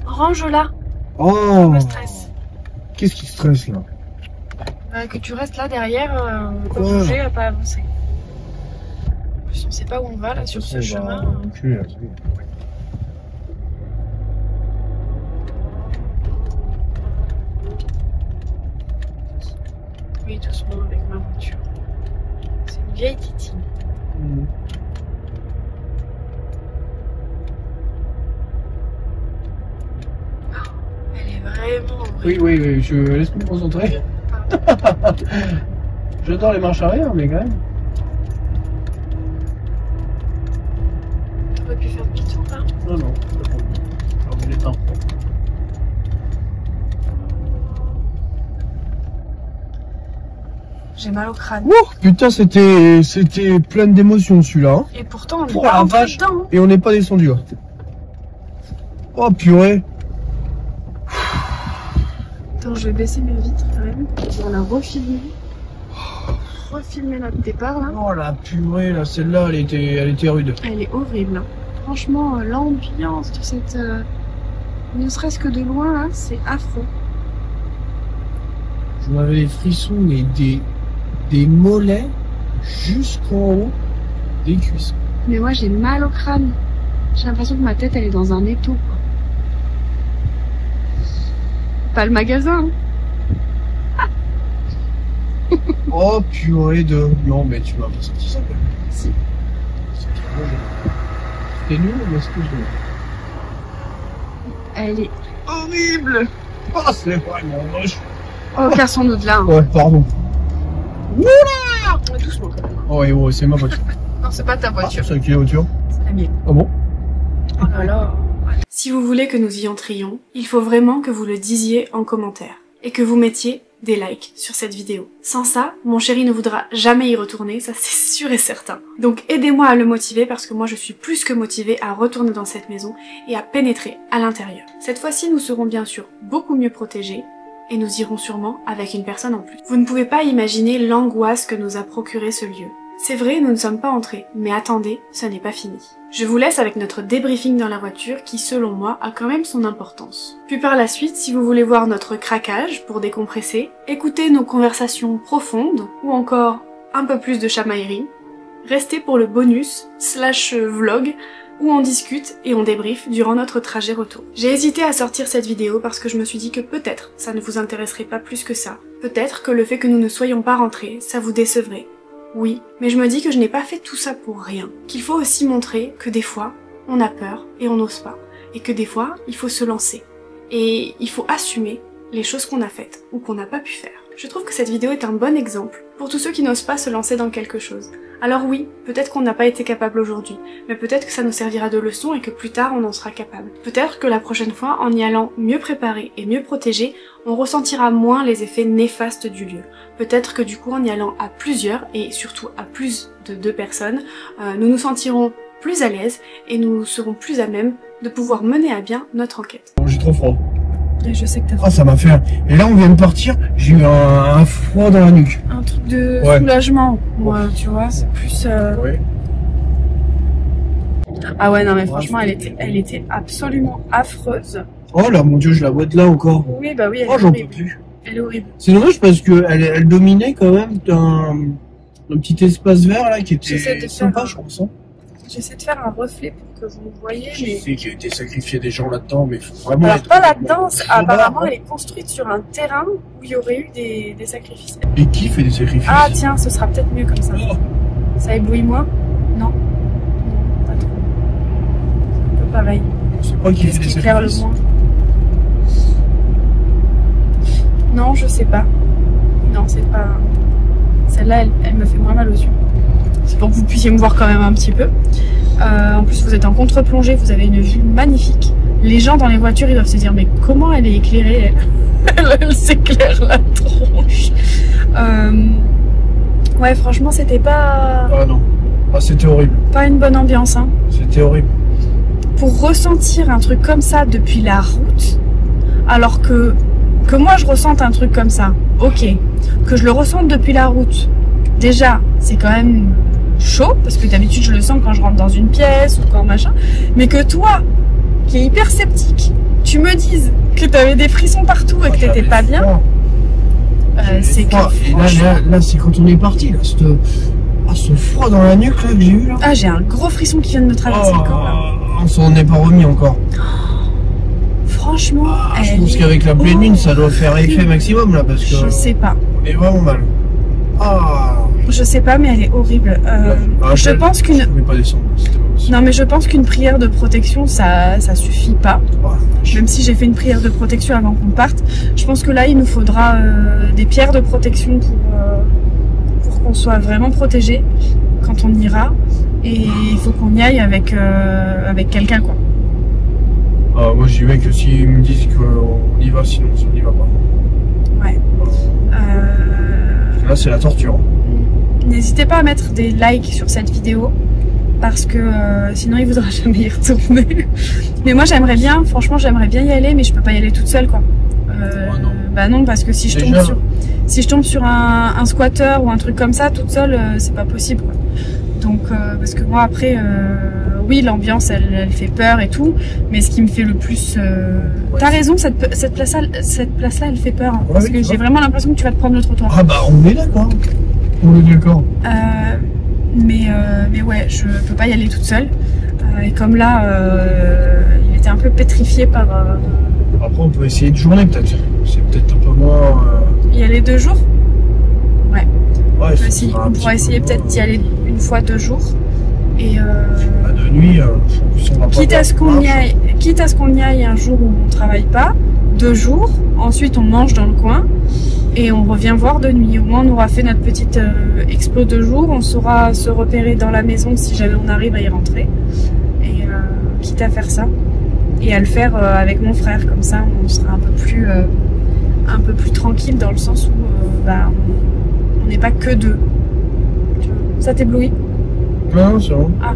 Speaker 1: Range-la.
Speaker 2: Oh!
Speaker 1: Me stresse.
Speaker 2: Qu'est-ce qui stresse là?
Speaker 1: Que tu restes là derrière, pour
Speaker 2: Ouais.
Speaker 1: bouger, à pas avancer. En plus, on sait pas où on va là sur ce chemin. Oui, doucement avec ma voiture. C'est une vieille Titi. Elle est vraiment horrible.
Speaker 2: Oui, je laisse me concentrer. J'adore les marches arrière, mais quand même.
Speaker 1: T'aurais pu faire demi-tour là.
Speaker 2: Non. Alors, je l'éteins.
Speaker 1: J'ai mal au crâne.
Speaker 2: Oh, putain, c'était plein d'émotions celui-là. Hein.
Speaker 1: Et pourtant, on est
Speaker 2: Oh,
Speaker 1: pas
Speaker 2: la
Speaker 1: rentré
Speaker 2: vache.
Speaker 1: dedans. Hein.
Speaker 2: Et on n'est pas descendu. Hein. Oh purée.
Speaker 1: Attends, je vais baisser mes vitres quand même. On a refilmé. Refilmé notre départ là.
Speaker 2: Oh la purée, là, celle-là, elle était rude.
Speaker 1: Elle est horrible. Hein. Franchement, l'ambiance de cette... ne serait-ce que de loin là, c'est affreux.
Speaker 2: J'en avais les frissons, mais des mollets jusqu'en haut des cuisses.
Speaker 1: Mais moi j'ai mal au crâne. J'ai l'impression que ma tête elle est dans un étau. Quoi. Pas le magasin. Hein.
Speaker 2: Oh purée de... Non mais tu m'as pas sorti ça.
Speaker 1: Si.
Speaker 2: T'es nul mais ce que je...
Speaker 1: Elle est horrible.
Speaker 2: Oh c'est vraiment moche.
Speaker 1: Oh, cassons-nous de là. Hein.
Speaker 2: Ouais, pardon.
Speaker 1: Oula! Doucement quand même.
Speaker 2: Oh et ouais, c'est ma voiture.
Speaker 1: Non, c'est pas ta voiture.
Speaker 2: C'est qui est voiture?
Speaker 1: C'est la mienne.
Speaker 2: Ah bon?
Speaker 1: Oh là là. Si vous voulez que nous y entrions, il faut vraiment que vous le disiez en commentaire et que vous mettiez des likes sur cette vidéo. Sans ça, mon chéri ne voudra jamais y retourner, ça c'est sûr et certain. Donc aidez-moi à le motiver parce que moi je suis plus que motivée à retourner dans cette maison et à pénétrer à l'intérieur. Cette fois-ci, nous serons bien sûr beaucoup mieux protégés et nous irons sûrement avec une personne en plus. Vous ne pouvez pas imaginer l'angoisse que nous a procuré ce lieu. C'est vrai, nous ne sommes pas entrés, mais attendez, ce n'est pas fini. Je vous laisse avec notre débriefing dans la voiture qui, selon moi, a quand même son importance. Puis par la suite, si vous voulez voir notre craquage pour décompresser, écouter nos conversations profondes, ou encore un peu plus de chamaillerie, restez pour le bonus / vlog où on discute et on débriefe durant notre trajet retour. J'ai hésité à sortir cette vidéo parce que je me suis dit que peut-être ça ne vous intéresserait pas plus que ça. Peut-être que le fait que nous ne soyons pas rentrés, ça vous décevrait. Oui, mais je me dis que je n'ai pas fait tout ça pour rien. Qu'il faut aussi montrer que des fois, on a peur et on n'ose pas. Et que des fois, il faut se lancer. Et il faut assumer les choses qu'on a faites ou qu'on n'a pas pu faire. Je trouve que cette vidéo est un bon exemple pour tous ceux qui n'osent pas se lancer dans quelque chose. Alors oui, peut-être qu'on n'a pas été capable aujourd'hui, mais peut-être que ça nous servira de leçon et que plus tard on en sera capable. Peut-être que la prochaine fois, en y allant mieux préparé et mieux protégé, on ressentira moins les effets néfastes du lieu. Peut-être que du coup, en y allant à plusieurs, et surtout à plus de 2 personnes, nous nous sentirons plus à l'aise et nous serons plus à même de pouvoir mener à bien notre enquête.
Speaker 2: J'ai trop froid.
Speaker 1: Et je sais que t'as
Speaker 2: Ah, ça m'a fait... Et là, on vient de partir, j'ai eu un froid dans la nuque.
Speaker 1: un truc de
Speaker 2: Ouais.
Speaker 1: soulagement, moi, tu vois, c'est plus...
Speaker 2: Ouais.
Speaker 1: Ah ouais, non mais franchement, elle était absolument affreuse.
Speaker 2: Oh là, mon Dieu, je la vois de là encore.
Speaker 1: Oui, bah oui, elle
Speaker 2: Oh,
Speaker 1: est
Speaker 2: j'en peux
Speaker 1: horrible.
Speaker 2: plus.
Speaker 1: Elle est horrible.
Speaker 2: C'est dommage parce que elle dominait quand même un petit espace vert là qui
Speaker 1: J'essaie de
Speaker 2: était
Speaker 1: faire
Speaker 2: sympa,
Speaker 1: un-
Speaker 2: je pense. Hein.
Speaker 1: J'essaie de faire un reflet pour que vous me voyez,
Speaker 2: Je
Speaker 1: mais...
Speaker 2: sais qu'il a été sacrifié des gens là-dedans, mais faut vraiment
Speaker 1: Alors
Speaker 2: être
Speaker 1: pas là-dedans,
Speaker 2: très
Speaker 1: apparemment
Speaker 2: bas,
Speaker 1: elle est construite sur un terrain où il y aurait eu des sacrifices.
Speaker 2: hein. Et qui fait des sacrifices?
Speaker 1: Ah tiens, ce sera peut-être mieux comme ça.
Speaker 2: Oh.
Speaker 1: Ça éblouit moins? Non. Non, pas trop. C'est un peu pareil.
Speaker 2: Je sais pas qui
Speaker 1: Qu'est-ce
Speaker 2: fait des
Speaker 1: qui éclaire le
Speaker 2: sacrifices.
Speaker 1: moins? Non, je sais pas. Non, c'est pas... Celle-là, elle me fait moins mal aux yeux. C'est pour que vous puissiez me voir quand même un petit peu. En plus, vous êtes en contre-plongée, vous avez une vue magnifique. Les gens dans les voitures, ils doivent se dire, mais comment elle est éclairée, elle s'éclaire la tronche. Ouais, franchement, c'était pas
Speaker 2: Ah non. Ah, c'était horrible.
Speaker 1: une bonne ambiance, hein.
Speaker 2: C'était horrible.
Speaker 1: Pour ressentir un truc comme ça depuis la route, alors que moi je ressente un truc comme ça, ok, que je le ressente depuis la route, déjà c'est quand même chaud, parce que d'habitude je le sens quand je rentre dans une pièce ou quand machin, mais que toi, qui es hyper sceptique, tu me dises que t'avais des frissons partout et que t'étais pas bien, c'est que
Speaker 2: Et
Speaker 1: franchement...
Speaker 2: là c'est quand on est parti, là, ce froid dans la nuque là que j'ai eu là.
Speaker 1: Ah, j'ai un gros frisson qui vient de me traverser le corps là.
Speaker 2: On s'en est pas remis encore.
Speaker 1: Franchement,
Speaker 2: Je
Speaker 1: elle
Speaker 2: pense
Speaker 1: est
Speaker 2: qu'avec la pleine lune, ça doit faire effet
Speaker 1: horrible.
Speaker 2: maximum là, parce que
Speaker 1: Je sais pas.
Speaker 2: on est vraiment mal. Ah.
Speaker 1: Je sais pas, mais elle est horrible. Je pense qu'une...
Speaker 2: Je pouvais pas descendre, c'était pas possible.
Speaker 1: Non, mais je pense qu'une prière de protection, ça suffit pas.
Speaker 2: Ah,
Speaker 1: Même si j'ai fait une prière de protection avant qu'on parte, je pense que là, il nous faudra des pierres de protection pour qu'on soit vraiment protégé quand on ira. Et il faut qu'on y aille avec quelqu'un, quoi.
Speaker 2: Ah, moi j'y vais que s'ils me disent qu'on y va, sinon on n'y va pas.
Speaker 1: Ouais.
Speaker 2: Là c'est la torture.
Speaker 1: N'hésitez pas à mettre des likes sur cette vidéo parce que sinon il voudra jamais y retourner. Mais moi j'aimerais bien, franchement j'aimerais bien y aller, mais je peux pas y aller toute seule, quoi.
Speaker 2: Non.
Speaker 1: Bah non, parce que si je tombe sur un squatter ou un truc comme ça toute seule, c'est pas possible, quoi. Donc parce que moi après oui, l'ambiance elle fait peur et tout, mais ce qui me fait le plus t'as raison, cette place là elle fait peur, hein,
Speaker 2: Ouais,
Speaker 1: parce
Speaker 2: oui,
Speaker 1: que
Speaker 2: tu
Speaker 1: j'ai
Speaker 2: vois.
Speaker 1: vraiment l'impression que tu vas te prendre le trottoir.
Speaker 2: Ah bah on est d'accord. On est d'accord.
Speaker 1: Mais ouais, je peux pas y aller toute seule. Et comme là, il était un peu pétrifié par...
Speaker 2: Après on peut essayer de journée peut-être. C'est peut-être un peu moins...
Speaker 1: Y aller 2 jours. Ouais.
Speaker 2: Ouais,
Speaker 1: On pourra essayer peut-être d'y aller une fois 2 jours. Et
Speaker 2: de nuit, en plus on va pas
Speaker 1: quitte à ce qu'on y aille un jour où on travaille pas, 2 jours, ensuite on mange dans le coin et on revient voir de nuit. Au moins on aura fait notre petite explo 2 jours, on saura se repérer dans la maison si jamais on arrive à y rentrer. Et quitte à faire ça et à le faire avec mon frère, comme ça on sera un peu plus tranquille dans le sens où on n'est pas que 2. Ça t'éblouit?
Speaker 2: Non, c'est bon.
Speaker 1: Ah.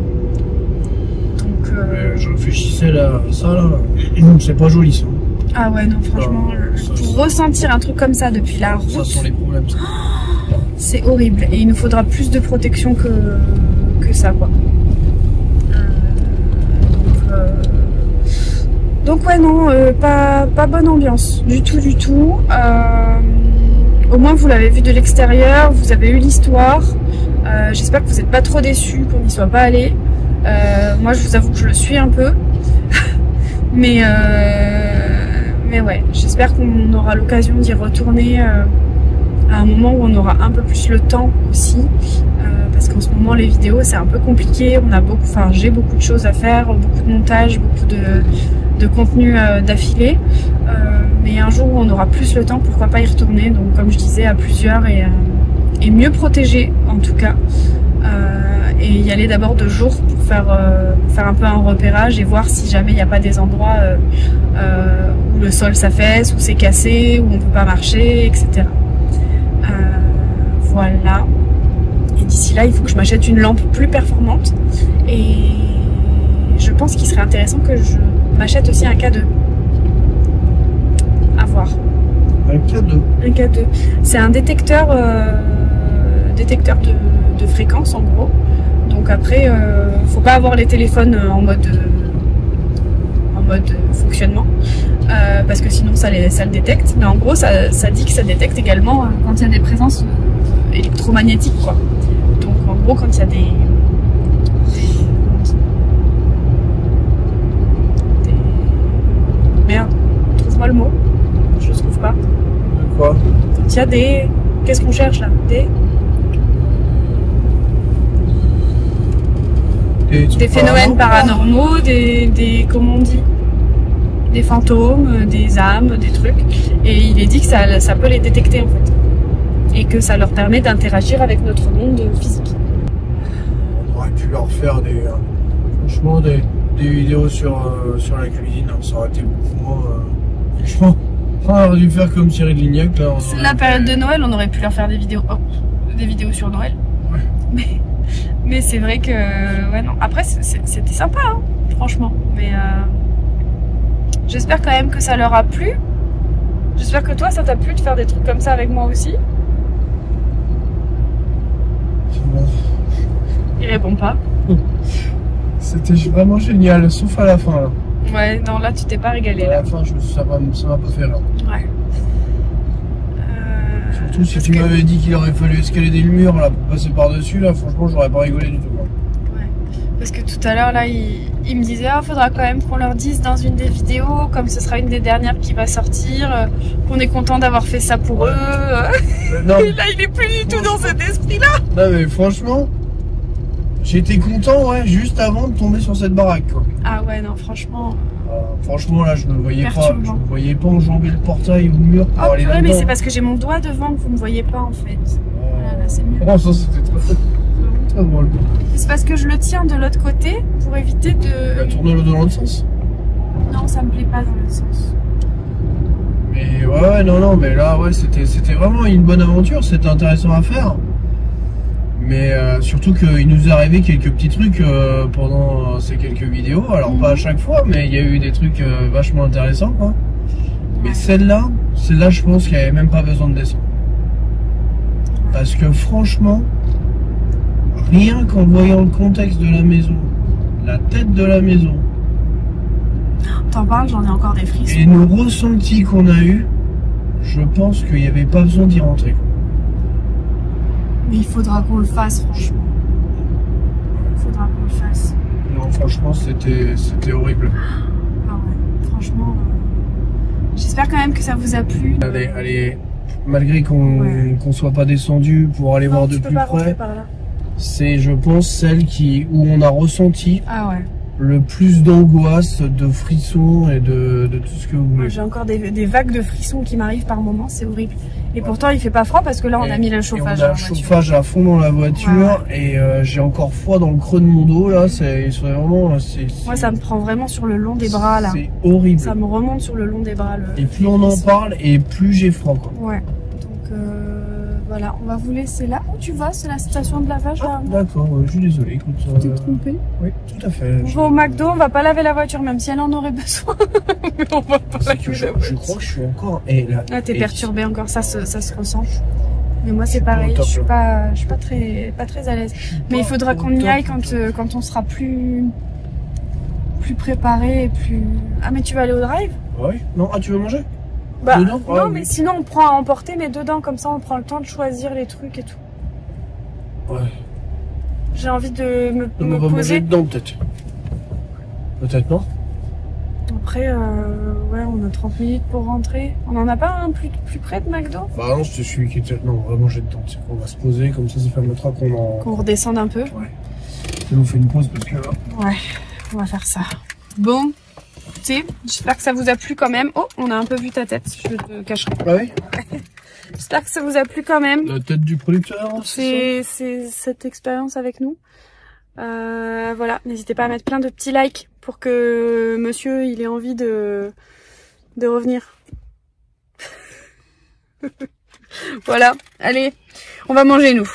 Speaker 1: Donc
Speaker 2: Je réfléchissais là, ça là. C'est pas joli ça.
Speaker 1: Ah ouais, non, franchement, pour ressentir un truc comme ça depuis la route,
Speaker 2: ça sont les problèmes.
Speaker 1: c'est horrible. Et il nous faudra plus de protection que ça, quoi. Donc ouais, non, pas bonne ambiance, du tout, du tout. Au moins, vous l'avez vu de l'extérieur, vous avez eu l'histoire. J'espère que vous n'êtes pas trop déçus qu'on n'y soit pas allé. Moi, je vous avoue que je le suis un peu. Mais ouais, j'espère qu'on aura l'occasion d'y retourner à un moment où on aura un peu plus le temps aussi. Parce qu'en ce moment, les vidéos, c'est un peu compliqué. J'ai beaucoup de choses à faire, beaucoup de montage, beaucoup de contenu d'affilée. Mais un jour où on aura plus le temps, pourquoi pas y retourner. Donc, comme je disais, à plusieurs et mieux protégé en tout cas. Et y aller d'abord de jour pour faire un peu un repérage et voir si jamais il n'y a pas des endroits où le sol s'affaisse, où c'est cassé, où on ne peut pas marcher, etc. Voilà. Et d'ici là, il faut que je m'achète une lampe plus performante. Et je pense qu'il serait intéressant que je m'achète aussi un K2. À voir.
Speaker 2: Un K2.
Speaker 1: Un K2. C'est un détecteur de fréquence en gros. Donc après, faut pas avoir les téléphones en mode fonctionnement parce que sinon ça le détecte. Mais en gros, ça dit que ça détecte également quand il y a des présences électromagnétiques, quoi. Donc en gros, quand il y a des merde, trouve-moi le mot. Je le trouve pas.
Speaker 2: De quoi?
Speaker 1: Quand il y a des... Qu'est-ce qu'on cherche là? Des phénomènes paranormaux, comment on dit, des fantômes, des âmes, des trucs. Et il est dit que ça peut les détecter en fait. Et que ça leur permet d'interagir avec notre monde physique.
Speaker 2: On aurait pu leur faire franchement des vidéos sur la cuisine, hein. Ça aurait été beaucoup moins... franchement, on aurait dû faire comme Thierry de Lignac. Là,
Speaker 1: c'est la période de Noël, on aurait pu leur faire des vidéos sur Noël. Ouais. Mais c'est vrai que... Ouais, non. Après, c'était sympa, hein, franchement. Mais j'espère quand même que ça leur a plu. J'espère que toi, ça t'a plu de faire des trucs comme ça avec moi aussi.
Speaker 2: Bon.
Speaker 1: Il répond pas.
Speaker 2: C'était vraiment génial, sauf à la fin, là.
Speaker 1: Ouais, non, là, tu t'es pas régalé.
Speaker 2: À la fin, ça m'a pas fait rire.
Speaker 1: Ouais.
Speaker 2: Surtout si tu m'avais dit qu'il aurait fallu escalader le mur là pour passer par-dessus, là, franchement, j'aurais pas rigolé du tout.
Speaker 1: Ouais. Parce que tout à l'heure, là, il me disait, faudra quand même qu'on leur dise dans une des vidéos, comme ce sera une des dernières qui va sortir, qu'on est content d'avoir fait ça pour eux.
Speaker 2: Non,
Speaker 1: et là, il est plus du tout dans cet esprit-là.
Speaker 2: Non, mais franchement, j'étais content, ouais, juste avant de tomber sur cette baraque, quoi.
Speaker 1: Ah ouais, non, franchement...
Speaker 2: franchement, là, je me voyais pas enjamber le portail ou le mur pour aller là-dedans.
Speaker 1: Mais c'est parce que j'ai mon doigt devant que vous me voyez pas, en fait. Voilà, là, c'est mieux.
Speaker 2: Oh, ça, c'était très drôle.
Speaker 1: C'est parce que je le tiens de l'autre côté pour éviter de...
Speaker 2: Tourner dans l'autre sens?
Speaker 1: Non, ça me plaît pas dans l'autre sens.
Speaker 2: Mais ouais, non, mais là, ouais, c'était vraiment une bonne aventure, c'était intéressant à faire. Mais surtout qu'il nous est arrivé quelques petits trucs pendant ces quelques vidéos. Alors pas à chaque fois, mais il y a eu des trucs vachement intéressants, quoi. Mais celle-là, je pense qu'il n'y avait même pas besoin de descendre. Parce que franchement, rien qu'en voyant le contexte de la maison, la tête de la maison...
Speaker 1: T'en parles, j'en ai encore des frissons.
Speaker 2: Et nos ressentis qu'on a eu, je pense qu'il n'y avait pas besoin d'y rentrer, quoi.
Speaker 1: Mais il faudra qu'on le fasse, franchement. Il faudra qu'on le fasse.
Speaker 2: Non, franchement, c'était horrible.
Speaker 1: Ah ouais, franchement... J'espère quand même que ça vous a plu.
Speaker 2: Allez, malgré qu'on soit pas descendu pour aller voir de plus près, c'est, je pense, celle où on a ressenti le plus d'angoisse, de frissons et de tout ce que vous voulez.
Speaker 1: J'ai encore des vagues de frissons qui m'arrivent par moment, c'est horrible. Et pourtant, il fait pas froid parce que là, on a mis le chauffage.
Speaker 2: On a le chauffage à fond dans la voiture et j'ai encore froid dans le creux de mon dos là. C'est vraiment.
Speaker 1: Moi, ça me prend vraiment sur le long des bras là.
Speaker 2: C'est horrible.
Speaker 1: Ça me remonte sur le long des bras.
Speaker 2: Et plus on en parle et plus j'ai froid, quoi.
Speaker 1: Ouais. Donc voilà, on va vous laisser là. Où tu vas? C'est la station de lavage là.
Speaker 2: D'accord, je suis désolé, écoute.
Speaker 1: Tu t'es trompé?
Speaker 2: Oui, tout à fait.
Speaker 1: On va au McDo, on va pas laver la voiture, même si elle en aurait besoin. Mais on va pas laver la voiture.
Speaker 2: Je crois que je suis encore. Et là,
Speaker 1: ah, t'es perturbé encore, ça se ressent. Mais moi c'est pareil, je suis pas très à l'aise. Mais il faudra qu'on y aille quand on sera plus préparé et plus. Ah mais tu vas aller au drive?
Speaker 2: Oui. Non, ah tu veux manger?
Speaker 1: Bah dedans? Non, mais sinon on prend à emporter, mais dedans comme ça on prend le temps de choisir les trucs et tout.
Speaker 2: Ouais.
Speaker 1: J'ai envie de me
Speaker 2: on va manger dedans peut-être. Peut-être non.
Speaker 1: Après, ouais, on a 30 minutes pour rentrer. On en a pas un plus près de McDo?
Speaker 2: Bah non, c'est celui qui était... Non, on va manger dedans. On va se poser, comme ça permettra qu'on
Speaker 1: redescende un peu.
Speaker 2: Ouais. Ça nous fait une pause parce que là...
Speaker 1: Ouais, on va faire ça. Bon, écoutez, j'espère que ça vous a plu quand même. Oh, on a un peu vu ta tête, je te cacherai.
Speaker 2: Ah oui.
Speaker 1: J'espère que ça vous a plu quand même.
Speaker 2: La tête du producteur,
Speaker 1: c'est cette expérience avec nous. Voilà, n'hésitez pas à mettre plein de petits likes pour que monsieur il ait envie de revenir. Voilà, allez, on va manger nous.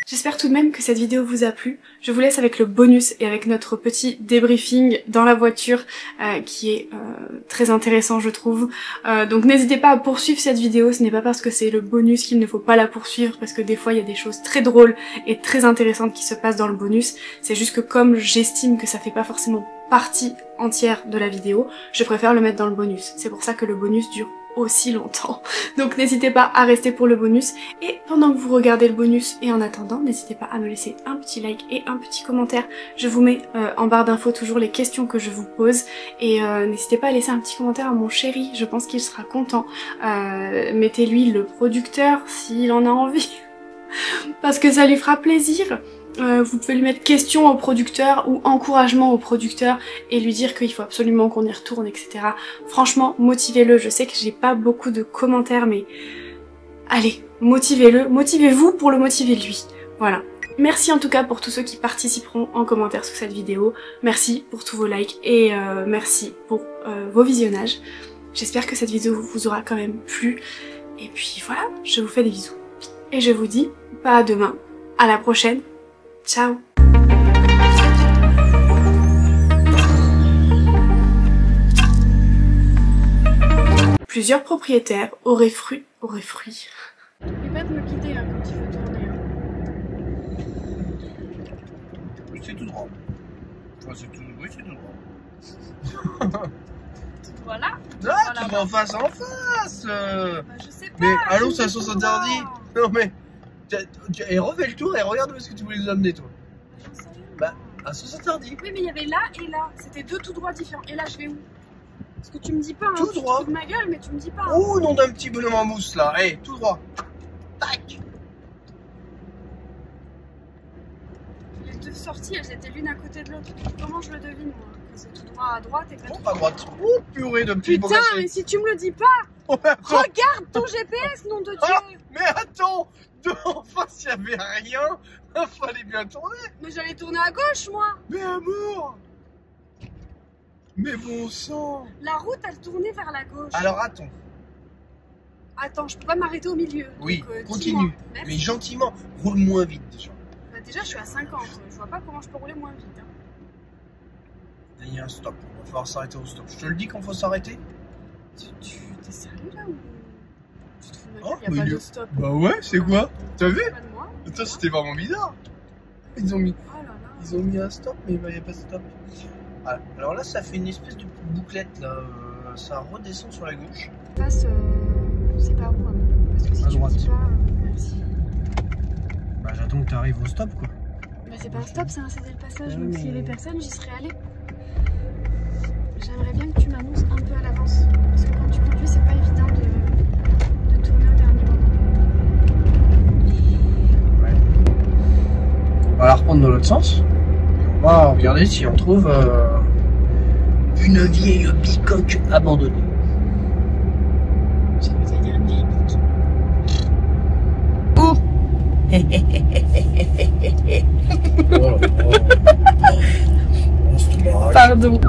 Speaker 1: J'espère tout de même que cette vidéo vous a plu. Je vous laisse avec le bonus et avec notre petit débriefing dans la voiture qui est très intéressant je trouve. Donc n'hésitez pas à poursuivre cette vidéo, ce n'est pas parce que c'est le bonus qu'il ne faut pas la poursuivre, parce que des fois il y a des choses très drôles et très intéressantes qui se passent dans le bonus. C'est juste que comme j'estime que ça fait pas forcément partie entière de la vidéo, je préfère le mettre dans le bonus. C'est pour ça que le bonus dure aussi longtemps. Donc n'hésitez pas à rester pour le bonus, et pendant que vous regardez le bonus et en attendant, n'hésitez pas à me laisser un petit like et un petit commentaire. Je vous mets en barre d'infos toujours les questions que je vous pose, et n'hésitez pas à laisser un petit commentaire à mon chéri, je pense qu'il sera content. Mettez-lui le producteur s'il en a envie parce que ça lui fera plaisir. Vous pouvez lui mettre question au producteur ou encouragement au producteur et lui dire qu'il faut absolument qu'on y retourne, etc. Franchement, motivez-le. Je sais que j'ai pas beaucoup de commentaires, mais allez, motivez-le. Motivez-vous pour le motiver lui. Voilà. Merci en tout cas pour tous ceux qui participeront en commentaire sous cette vidéo. Merci pour tous vos likes et merci pour vos visionnages. J'espère que cette vidéo vous aura quand même plu. Et puis voilà, je vous fais des bisous. Et je vous dis pas à demain, à la prochaine. Ciao. Plusieurs propriétaires auraient fruit. N'oublie pas de me quitter hein, quand il faut tourner.
Speaker 2: C'est tout droit. Enfin, c'est tout... Oui, c'est tout droit.
Speaker 1: Tout droit là?
Speaker 2: Ah, tu vas en face
Speaker 1: Bah, je sais pas.
Speaker 2: Mais allons, ça sens interdit. Non mais... Et refais le tour et regarde où est-ce que tu voulais nous amener toi. Bah, à sens interdit.
Speaker 1: Oui mais il y avait là et là, c'était deux tout droits différents. Et là je vais où? Parce que tu me dis pas, hein,
Speaker 2: tout droit.
Speaker 1: Tu te fous de ma gueule mais tu me dis pas.
Speaker 2: Oh nom d'un petit bonhomme en mousse là, hé, tout droit. Tac.
Speaker 1: Les deux sorties, elles étaient l'une à côté de l'autre. Comment je le devine moi? Que c'est tout droit à droite et pas tout
Speaker 2: à droite. Oh purée de petits.
Speaker 1: Putain mais si tu me le dis pas.
Speaker 2: Oh,
Speaker 1: regarde ton GPS, nom de Dieu.
Speaker 2: Ah, mais attends. En face, il n'y avait rien. Il fallait bien tourner.
Speaker 1: Mais j'allais tourner à gauche, moi.
Speaker 2: Mais amour. Mais bon sang.
Speaker 1: La route, elle tournait vers la gauche.
Speaker 2: Alors attends.
Speaker 1: Attends, je peux pas m'arrêter au milieu.
Speaker 2: Oui,
Speaker 1: donc,
Speaker 2: continue. Mais gentiment, roule moins vite déjà.
Speaker 1: Bah déjà, je suis à 50. Je vois pas comment je peux rouler moins vite. Hein.
Speaker 2: Il y a un stop. Il va falloir s'arrêter au stop. Je te le dis qu'on faut s'arrêter.
Speaker 1: Tu t'es sérieux là ou...
Speaker 2: Oh,
Speaker 1: il y a pas de stop.
Speaker 2: Bah ouais, c'est quoi? T'as vu?
Speaker 1: Pas de moi.
Speaker 2: Attends, c'était vraiment bizarre. Ils ont mis,
Speaker 1: oh là là.
Speaker 2: Ils ont mis un stop, mais il n'y a pas de stop. Ah, alors là, ça fait une espèce de bouclette là. Ça redescend sur la gauche.
Speaker 1: Passe, c'est pas où? Parce que si
Speaker 2: à
Speaker 1: tu
Speaker 2: droite.
Speaker 1: me dis pas, merci.
Speaker 2: Bah j'attends que tu arrives au stop quoi.
Speaker 1: Bah c'est pas un stop, c'est un céder le passage. Donc
Speaker 2: mais...
Speaker 1: s'il y avait personne, j'y serais allée. J'aimerais bien que tu m'annonces un peu à l'avance. Parce que quand tu conduis, c'est pas évident de tourner au dernier moment.
Speaker 2: Ouais. On va la reprendre dans l'autre sens. Et on va regarder si on trouve une vieille bicoque abandonnée.
Speaker 1: Ça veut dire une vieille bique.
Speaker 2: Oh oh là là.
Speaker 1: Pardon.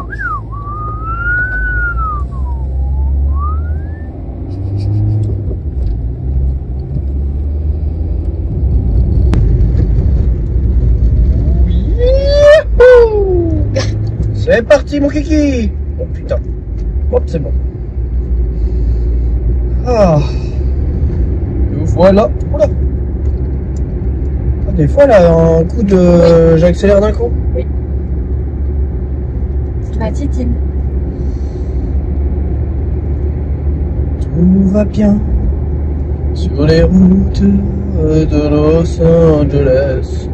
Speaker 2: C'est parti, mon kiki. Oh putain. Hop, c'est bon. Ah. Et voilà. Oula. Ah, des fois, là, un coup de... Oui. J'accélère d'un coup.
Speaker 1: Oui. C'est la titine.
Speaker 2: Tout va bien sur les routes de Los Angeles.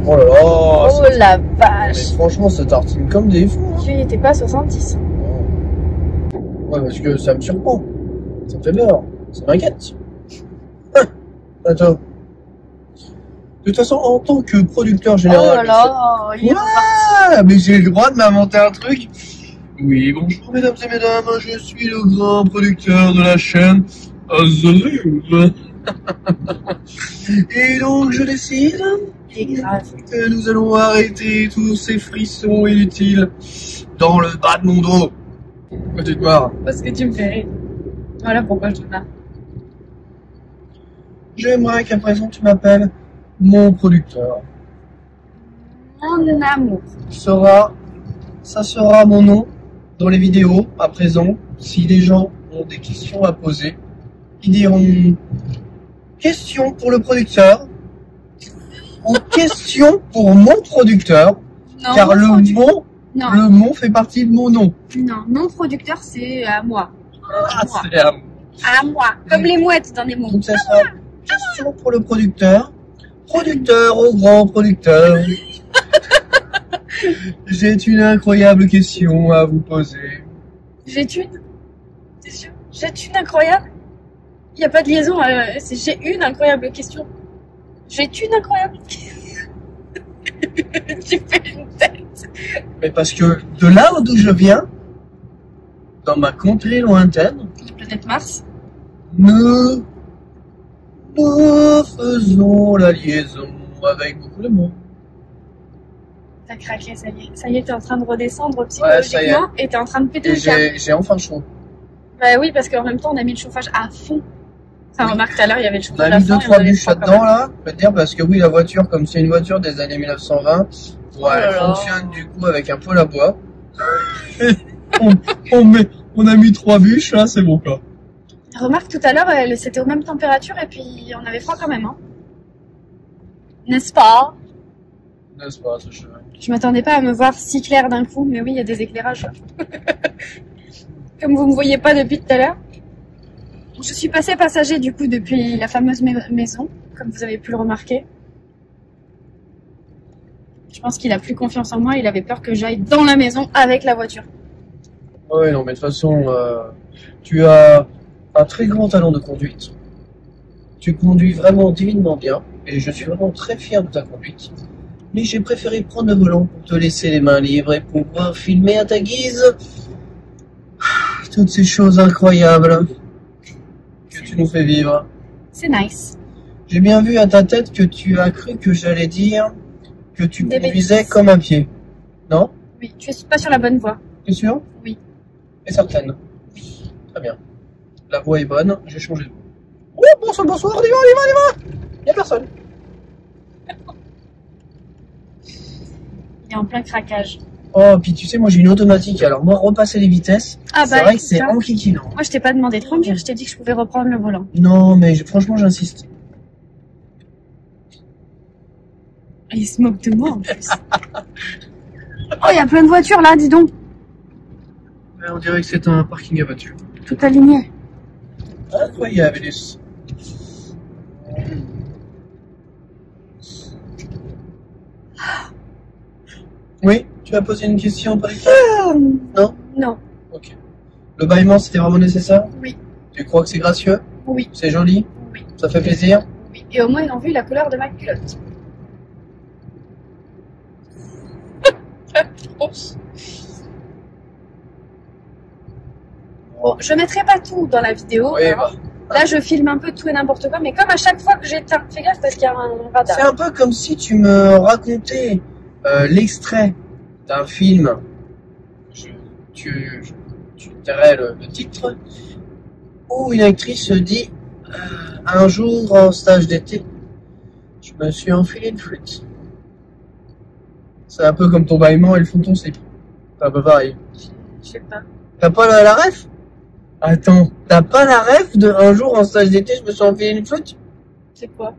Speaker 2: Oh là là.
Speaker 1: Oh la vache.
Speaker 2: Mais franchement, ça tartine comme des fous.
Speaker 1: Tu n'étais pas à 70.
Speaker 2: Ouais, parce que ça me surprend. Ça me fait peur. Ça m'inquiète. Attends. De toute façon, en tant que producteur général...
Speaker 1: Oh là là,
Speaker 2: ouais, mais j'ai le droit de m'inventer un truc. Oui, bonjour mesdames et mesdames, je suis le grand producteur de la chaîne Azul. Et donc je décide que nous allons arrêter tous ces frissons inutiles dans le bas de mon dos. Pourquoi tu te marres?
Speaker 1: Parce que tu me fais rire. Voilà pourquoi je te marre.
Speaker 2: J'aimerais qu'à présent tu m'appelles mon producteur.
Speaker 1: Mon amour.
Speaker 2: Ça sera mon nom dans les vidéos à présent. Si les gens ont des questions à poser, ils diront question pour le producteur ou question pour mon producteur, non, car le mot fait partie de mon nom.
Speaker 1: Non, mon producteur c'est à moi.
Speaker 2: Ah, c'est à moi.
Speaker 1: À moi, comme les mouettes dans les mots.
Speaker 2: Donc ça sera question pour le producteur, producteur au grand producteur. J'ai une incroyable question à vous poser.
Speaker 1: J'ai une? T'es sûr? J'ai une incroyable? Il n'y a pas de liaison, c'est j'ai une incroyable question. J'ai une incroyable question. Tu fais une tête.
Speaker 2: Mais parce que de là d'où je viens, dans ma contrée lointaine,
Speaker 1: la planète Mars,
Speaker 2: nous faisons la liaison avec beaucoup de monde.
Speaker 1: T'as craqué, ça y est, t'es en train de redescendre psychologiquement et t'es en train de péter le câble.
Speaker 2: J'ai enfin chaud.
Speaker 1: Bah oui, parce qu'en même temps, on a mis le chauffage à fond. Enfin, oui. Remarque, tout à l'heure, il y avait le chauffage
Speaker 2: à fond. On a mis 2-3 bûches là-dedans, là. Je peux te dire, parce que oui, la voiture, comme c'est une voiture des années 1920, ouais, elle fonctionne du coup avec un poêle à bois. on a mis 3 bûches, là, c'est bon, quoi.
Speaker 1: Remarque, tout à l'heure, c'était aux mêmes températures et puis on avait froid quand même, hein. N'est-ce pas?
Speaker 2: N'est-ce pas, ce chemin?
Speaker 1: Je m'attendais pas à me voir si clair d'un coup, mais oui, il y a des éclairages. Comme vous me voyez pas depuis tout à l'heure. Je suis passée passager du coup depuis la fameuse maison, comme vous avez pu le remarquer. Je pense qu'il a plus confiance en moi, il avait peur que j'aille dans la maison avec la voiture.
Speaker 2: Oui, non, mais de toute façon, tu as un très grand talent de conduite. Tu conduis vraiment divinement bien, et je suis vraiment très fier de ta conduite. Mais j'ai préféré prendre le volant pour te laisser les mains libres et pouvoir filmer à ta guise toutes ces choses incroyables que tu nous fais vivre.
Speaker 1: C'est nice.
Speaker 2: J'ai bien vu à ta tête que tu as cru que j'allais dire que tu conduisais comme un pied. Non?
Speaker 1: Oui, tu es pas sur la bonne voie.
Speaker 2: T'es sûr?
Speaker 1: Oui.
Speaker 2: Et certaine? Oui. Très bien. La voie est bonne, j'ai changé de voie. Oh, bonsoir, on y va. Il n'y a personne.
Speaker 1: Il est en plein craquage.
Speaker 2: Oh, puis tu sais, moi j'ai une automatique, alors moi repasser les vitesses, c'est vrai que c'est enquiquinant.
Speaker 1: Moi je t'ai pas demandé de conduire, je t'ai dit que je pouvais reprendre le volant.
Speaker 2: Non, mais franchement j'insiste.
Speaker 1: Il se moque de moi en plus. Oh, il y a plein de voitures là, dis donc.
Speaker 2: Ouais, on dirait que c'est un parking à voitures.
Speaker 1: Tout aligné.
Speaker 2: Incroyable. Oui, tu as posé une question par exemple? Non?
Speaker 1: Non.
Speaker 2: Ok. Le bâillement, c'était vraiment nécessaire?
Speaker 1: Oui.
Speaker 2: Tu crois que c'est gracieux?
Speaker 1: Oui.
Speaker 2: C'est joli?
Speaker 1: Oui.
Speaker 2: Ça fait plaisir?
Speaker 1: Oui. Et au moins, ils ont vu la couleur de ma culotte. Bon, je mettrai pas tout dans la vidéo.
Speaker 2: Oui,
Speaker 1: hein. Bah. Là, je filme un peu tout et n'importe quoi, mais comme à chaque fois que j'éteins, fais gaffe parce qu'il y a un radar.
Speaker 2: C'est un peu comme si tu me racontais l'extrait d'un film. Tu dirais le titre, où une actrice se dit un jour en stage d'été, je me suis enfilé une flûte. C'est un peu comme ton bâillement et le fond de ton slip. C'est un peu pareil.
Speaker 1: Je sais pas.
Speaker 2: T'as pas la ref? Attends, t'as pas la ref de un jour en stage d'été, je me suis enfilé une flûte?
Speaker 1: C'est quoi?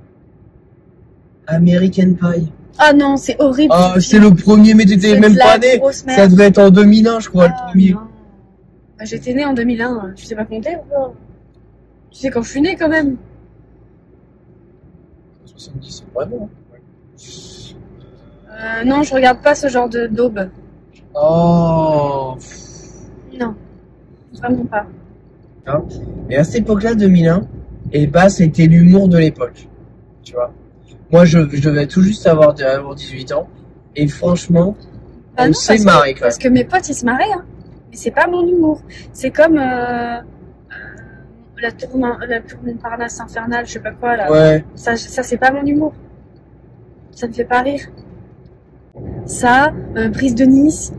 Speaker 2: American Pie.
Speaker 1: Ah non, c'est horrible.
Speaker 2: Ah, c'est le premier, mais t'étais même pas né. Ça devait être en 2001, je crois, le premier.
Speaker 1: Bah, j'étais née en 2001, tu sais pas compter ou quoi? Tu sais quand je suis née quand même.
Speaker 2: 70, c'est vraiment.
Speaker 1: Non, je regarde pas ce genre de daube.
Speaker 2: Oh.
Speaker 1: Non, vraiment pas.
Speaker 2: Hein, et à cette époque-là, 2001, et bah, c'était l'humour de l'époque. Tu vois. Moi, je devais tout juste avoir 18 ans. Et franchement,
Speaker 1: Bah
Speaker 2: on
Speaker 1: non,
Speaker 2: s'est marré, quand même.
Speaker 1: parce que mes potes, ils se marraient, hein. Mais c'est pas mon humour. C'est comme la tour Montparnasse infernale, je sais pas quoi, là.
Speaker 2: Ouais.
Speaker 1: Ça c'est pas mon humour. Ça me fait pas rire. Ça, Brise de Nice,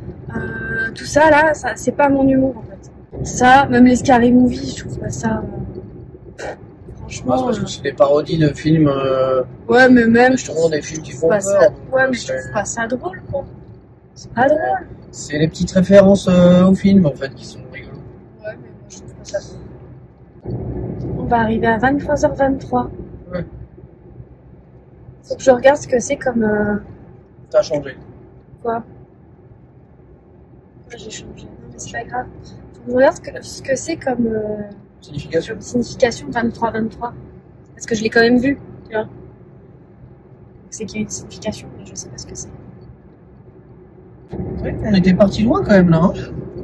Speaker 1: tout ça, là, ça, c'est pas mon humour, en fait. Ça, même les Scary Movie, je trouve pas ça... franchement...
Speaker 2: Parce que c'est des parodies de films...
Speaker 1: ouais, mais même...
Speaker 2: justement, des films qui font
Speaker 1: pas
Speaker 2: peur.
Speaker 1: ça... Ouais, mais je trouve pas ça drôle, quoi. C'est pas drôle.
Speaker 2: C'est les petites références au film, en fait, qui sont rigolos.
Speaker 1: Ouais, mais moi, je trouve pas ça drôle. On va arriver à 23h23.
Speaker 2: Ouais.
Speaker 1: Faut que je regarde ce que c'est comme...
Speaker 2: T'as changé.
Speaker 1: Quoi? Moi, j'ai changé. Non, mais c'est pas grave. Faut que je regarde ce que c'est comme...
Speaker 2: Signification.
Speaker 1: signification 23-23. Parce que je l'ai quand même vu, tu vois. C'est qu'il y a une signification, mais je sais pas ce que c'est.
Speaker 2: C'est vrai qu'on était parti loin quand même là. Hein,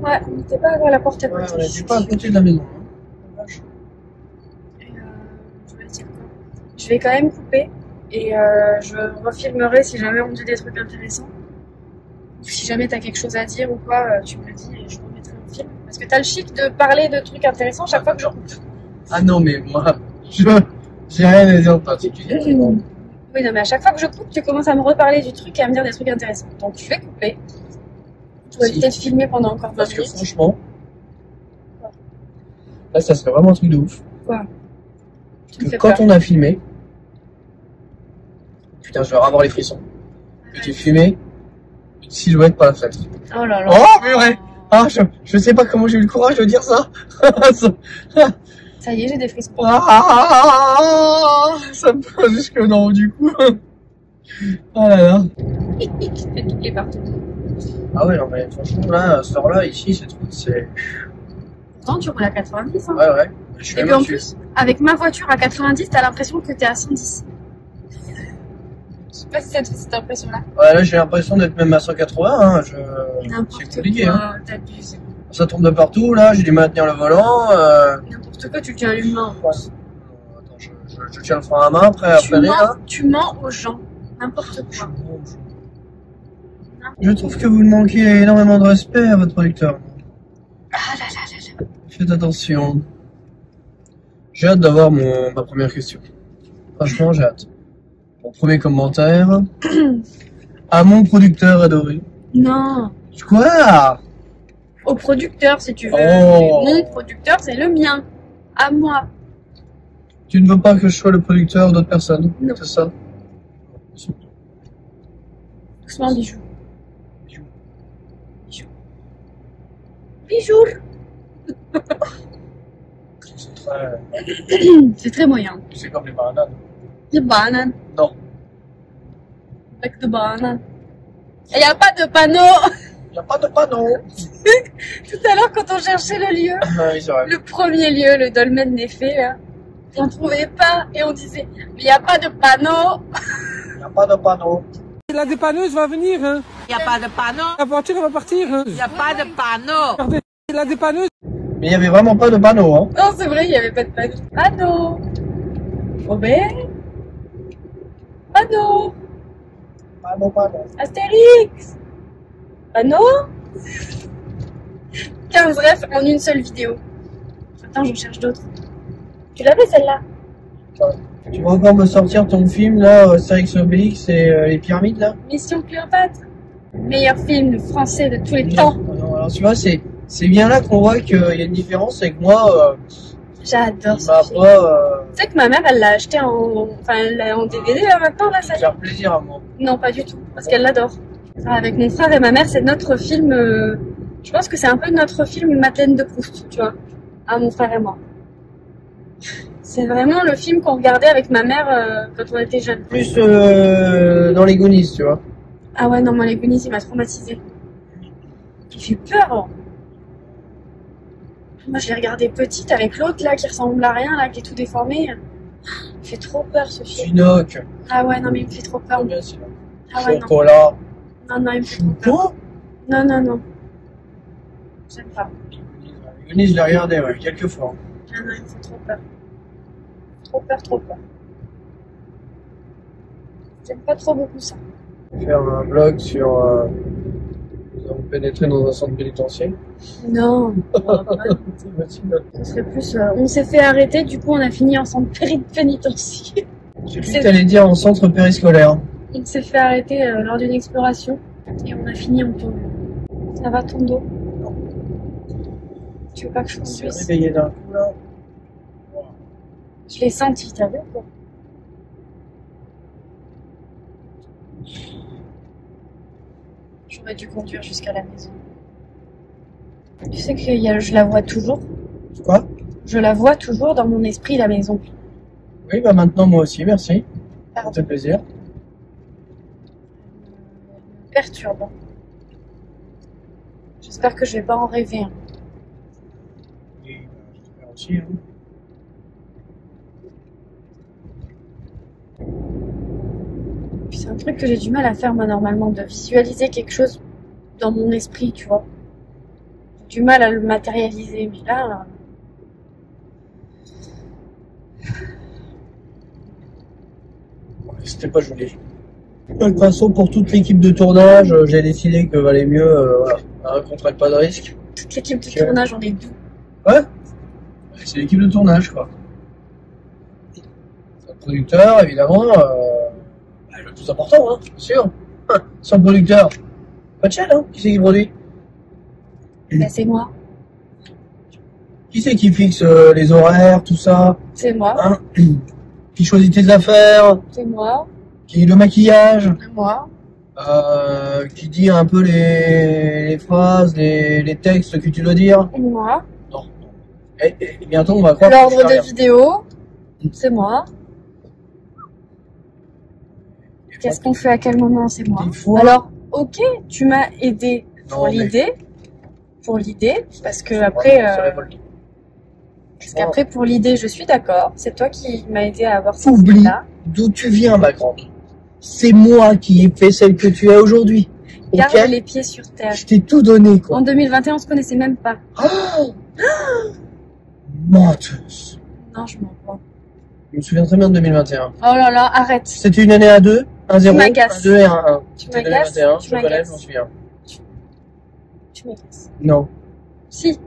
Speaker 1: Ouais, on n'était pas à la porte à
Speaker 2: ouais,
Speaker 1: côté.
Speaker 2: on n'était pas à côté de la maison. Hein.
Speaker 1: Et, je voulais dire quoi? Je vais quand même couper et je refilmerai si jamais on dit des trucs intéressants. Ou si jamais t'as quelque chose à dire ou quoi, tu me le dis et je remettrai en film. Parce que t'as le chic de parler de trucs intéressants chaque fois que je coupe.
Speaker 2: Ah non, mais moi, j'ai rien à dire en particulier.
Speaker 1: Oui, non, mais à chaque fois que je coupe, tu commences à me reparler du truc et à me dire des trucs intéressants. Donc je vais couper. Je vais éviter de filmer pendant encore 20
Speaker 2: Parce que
Speaker 1: minutes.
Speaker 2: franchement, là, ça serait vraiment un truc de ouf.
Speaker 1: Quoi? Tu me
Speaker 2: Que
Speaker 1: fais
Speaker 2: quand
Speaker 1: peur.
Speaker 2: on a filmé, putain, je vais avoir les frissons. Que tu filmais une silhouette par la fenêtre.
Speaker 1: Oh là là.
Speaker 2: Oh, purée! Ah, je sais pas comment j'ai eu le courage de dire ça.
Speaker 1: Ça y est, j'ai des frissons.
Speaker 2: Ah, ça me passe jusque dans le haut du cou. Oh là là.
Speaker 1: Je fais toutes les parties.
Speaker 2: Ah ouais, non, mais franchement, là, ce heure-là, ici, cette route, c'est...
Speaker 1: Pourtant, tu roules à 90. Hein.
Speaker 2: Ouais, ouais. Je suis
Speaker 1: Et puis en plus, avec ma voiture à 90, t'as l'impression que t'es à 110. Je sais pas si ça te fait cette impression-là.
Speaker 2: Ouais, là, j'ai l'impression d'être même à 180, hein. C'est
Speaker 1: N'importe
Speaker 2: compliqué,
Speaker 1: quoi,
Speaker 2: hein.
Speaker 1: t'abuses.
Speaker 2: Ça tombe de partout, là, j'ai du mal à tenir le volant,
Speaker 1: N'importe quoi, tu tiens une main.
Speaker 2: Attends, je tiens le frein à main, prêt à freiner, là.
Speaker 1: Tu mens aux gens. N'importe quoi.
Speaker 2: Je trouve que vous manquez énormément de respect à votre producteur.
Speaker 1: Ah là là là là.
Speaker 2: Faites attention. J'ai hâte d'avoir ma première question. Franchement, j'ai hâte. Mon premier commentaire. À mon producteur adoré.
Speaker 1: Non.
Speaker 2: Quoi?
Speaker 1: Au producteur, si tu veux.
Speaker 2: Oh.
Speaker 1: Mon producteur, c'est le mien. À moi.
Speaker 2: Tu ne veux pas que je sois le producteur d'autres personnes?
Speaker 1: Non.
Speaker 2: C'est ça?
Speaker 1: Doucement, bijou. Bijou. C'est très moyen.
Speaker 2: C'est comme les bananes.
Speaker 1: Les bananes.
Speaker 2: Non.
Speaker 1: Avec de bananes. Il n'y a pas de panneau.
Speaker 2: Il n'y a pas de panneau.
Speaker 1: Tout à l'heure, quand on cherchait le lieu,
Speaker 2: Ah oui, c'est vrai.
Speaker 1: le premier lieu, le dolmen des fées, là, on trouvait pas et on disait, mais il n'y a pas de panneau.
Speaker 2: Il n'y a pas de panneau.
Speaker 3: La dépanneuse va venir, hein.
Speaker 4: Il n'y a pas de panneau.
Speaker 3: La voiture elle va partir, hein.
Speaker 4: Il n'y a pas de panneau.
Speaker 3: Regardez, la dépanneuse.
Speaker 2: Mais il n'y avait vraiment pas de panneau, hein.
Speaker 1: Non, c'est vrai, il n'y avait pas de panneau. Panneau. Robert. Panneau.
Speaker 2: Panneau.
Speaker 1: Astérix. Panneau. 15 refs en une seule vidéo. Attends, j'en cherche d'autres. Tu l'avais celle-là?
Speaker 2: Tu vas encore me sortir ton film, là, Astérix Obélix et les pyramides, là?
Speaker 1: Mission Cléopâtre. Meilleur film français de tous les temps.
Speaker 2: Non, alors, tu vois, c'est bien là qu'on voit qu'il y a une différence, c'est que moi,
Speaker 1: J'adore
Speaker 2: il
Speaker 1: ce
Speaker 2: m'a
Speaker 1: film.
Speaker 2: pas
Speaker 1: Tu sais que ma mère, elle l'a acheté elle l'a en DVD là maintenant, là, ça y est.
Speaker 2: faire plaisir à moi.
Speaker 1: Non, pas du tout, parce qu'elle l'adore. Avec mon frère et ma mère, c'est notre film Je pense que c'est un peu notre film Madeleine de Proust, tu vois, à mon frère et moi. C'est vraiment le film qu'on regardait avec ma mère quand on était jeunes.
Speaker 2: Plus dans les Goonies, tu vois.
Speaker 1: Ah ouais, non, moi les Goonies, il m'a traumatisé. Il fait peur. Moi, je l'ai regardé petite avec l'autre là qui ressemble à rien, là, qui est tout déformé. Il fait trop peur ce film.
Speaker 2: Chinook.
Speaker 1: Ah ouais, non, mais il me fait trop peur.
Speaker 2: Bien sûr.
Speaker 1: Ah ouais, non.
Speaker 2: Chocolat.
Speaker 1: Non, non, il me fait trop peur.
Speaker 2: Choupo.
Speaker 1: Non, non, non. J'aime pas.
Speaker 2: Les Goonies, je l'ai regardé, ouais, quelques fois.
Speaker 1: Ah non, il me fait trop peur. Trop peur, trop peur. J'aime pas trop beaucoup ça.
Speaker 2: Faire un vlog sur. Nous avons pénétré dans un centre pénitentiaire.
Speaker 1: Non.
Speaker 2: C'est possible.
Speaker 1: Ce serait plus. On s'est fait arrêter, du coup on a fini en centre pénitentiaire.
Speaker 2: J'ai cru que t'allais dire en centre périscolaire.
Speaker 1: On s'est fait arrêter lors d'une exploration et on a fini en tour. Ça va ton dos? Tu veux pas que je
Speaker 2: On s'est
Speaker 1: conduise?
Speaker 2: réveillé d'un coup là.
Speaker 1: Je l'ai senti, t'as vu quoi? J'aurais dû conduire jusqu'à la maison. Tu sais que je la vois toujours.
Speaker 2: Quoi?
Speaker 1: Je la vois toujours dans mon esprit, la maison.
Speaker 2: Oui, bah maintenant moi aussi, merci. Ça
Speaker 1: Pardon.
Speaker 2: fait plaisir.
Speaker 1: Elle me perturbe. J'espère que je vais pas en rêver. Hein.
Speaker 2: Oui, j'espère aussi. Hein.
Speaker 1: Puis c'est un truc que j'ai du mal à faire moi normalement, de visualiser quelque chose dans mon esprit, tu vois. J'ai du mal à le matérialiser, mais là...
Speaker 2: Ouais, c'était pas joli. De toute façon, pour toute l'équipe de tournage, j'ai décidé que valait mieux voilà, qu'on prenne pas de risque.
Speaker 1: Toute l'équipe de
Speaker 2: Ok.
Speaker 1: tournage, on est doux.
Speaker 2: Ouais, c'est l'équipe de tournage, quoi. C'est le producteur, évidemment, le plus important, hein, bien sûr. Sans le producteur, pas de chaîne, hein. Qui c'est qui produit?
Speaker 1: Bah, c'est moi.
Speaker 2: Qui c'est qui fixe les horaires, tout ça,
Speaker 1: C'est moi.
Speaker 2: hein? Qui choisit tes affaires,
Speaker 1: C'est moi.
Speaker 2: qui le maquillage,
Speaker 1: C'est moi.
Speaker 2: qui dit un peu les phrases, les textes que tu dois dire.
Speaker 1: C'est moi.
Speaker 2: Non. Et bientôt, on va croire que
Speaker 1: L'ordre
Speaker 2: tu fais
Speaker 1: des
Speaker 2: rien.
Speaker 1: vidéos. C'est moi. Qu'est-ce qu'on fait à quel moment? C'est moi.
Speaker 2: Des fois-
Speaker 1: Alors, ok, tu m'as aidé pour
Speaker 2: Non, mais-
Speaker 1: l'idée. Pour l'idée, parce que après,
Speaker 2: Ça révolte.
Speaker 1: parce qu'après pour l'idée, je suis d'accord. C'est toi qui m'as aidé à avoir cette
Speaker 2: Oublie
Speaker 1: idée-là.
Speaker 2: d'où tu viens, ma grande. C'est moi qui ai fait celle que tu es aujourd'hui.
Speaker 1: Garde
Speaker 2: Ok?
Speaker 1: les pieds sur terre.
Speaker 2: Je t'ai tout donné, quoi.
Speaker 1: En 2021, on se connaissait même pas.
Speaker 2: Oh menteuse.
Speaker 1: Non, je m'en vois.
Speaker 2: Je me souviens très bien de 2021.
Speaker 1: Oh là là, arrête.
Speaker 2: C'était une année à 2, un 0, un
Speaker 1: m'agaces.
Speaker 2: 2 et un 1.
Speaker 1: Tu
Speaker 2: C'était
Speaker 1: m'agaces,
Speaker 2: 2021,
Speaker 1: tu
Speaker 2: je le connais,
Speaker 1: m'agaces.
Speaker 2: je m'en souviens.
Speaker 1: Tu m'agaces.
Speaker 2: Non.
Speaker 1: Si.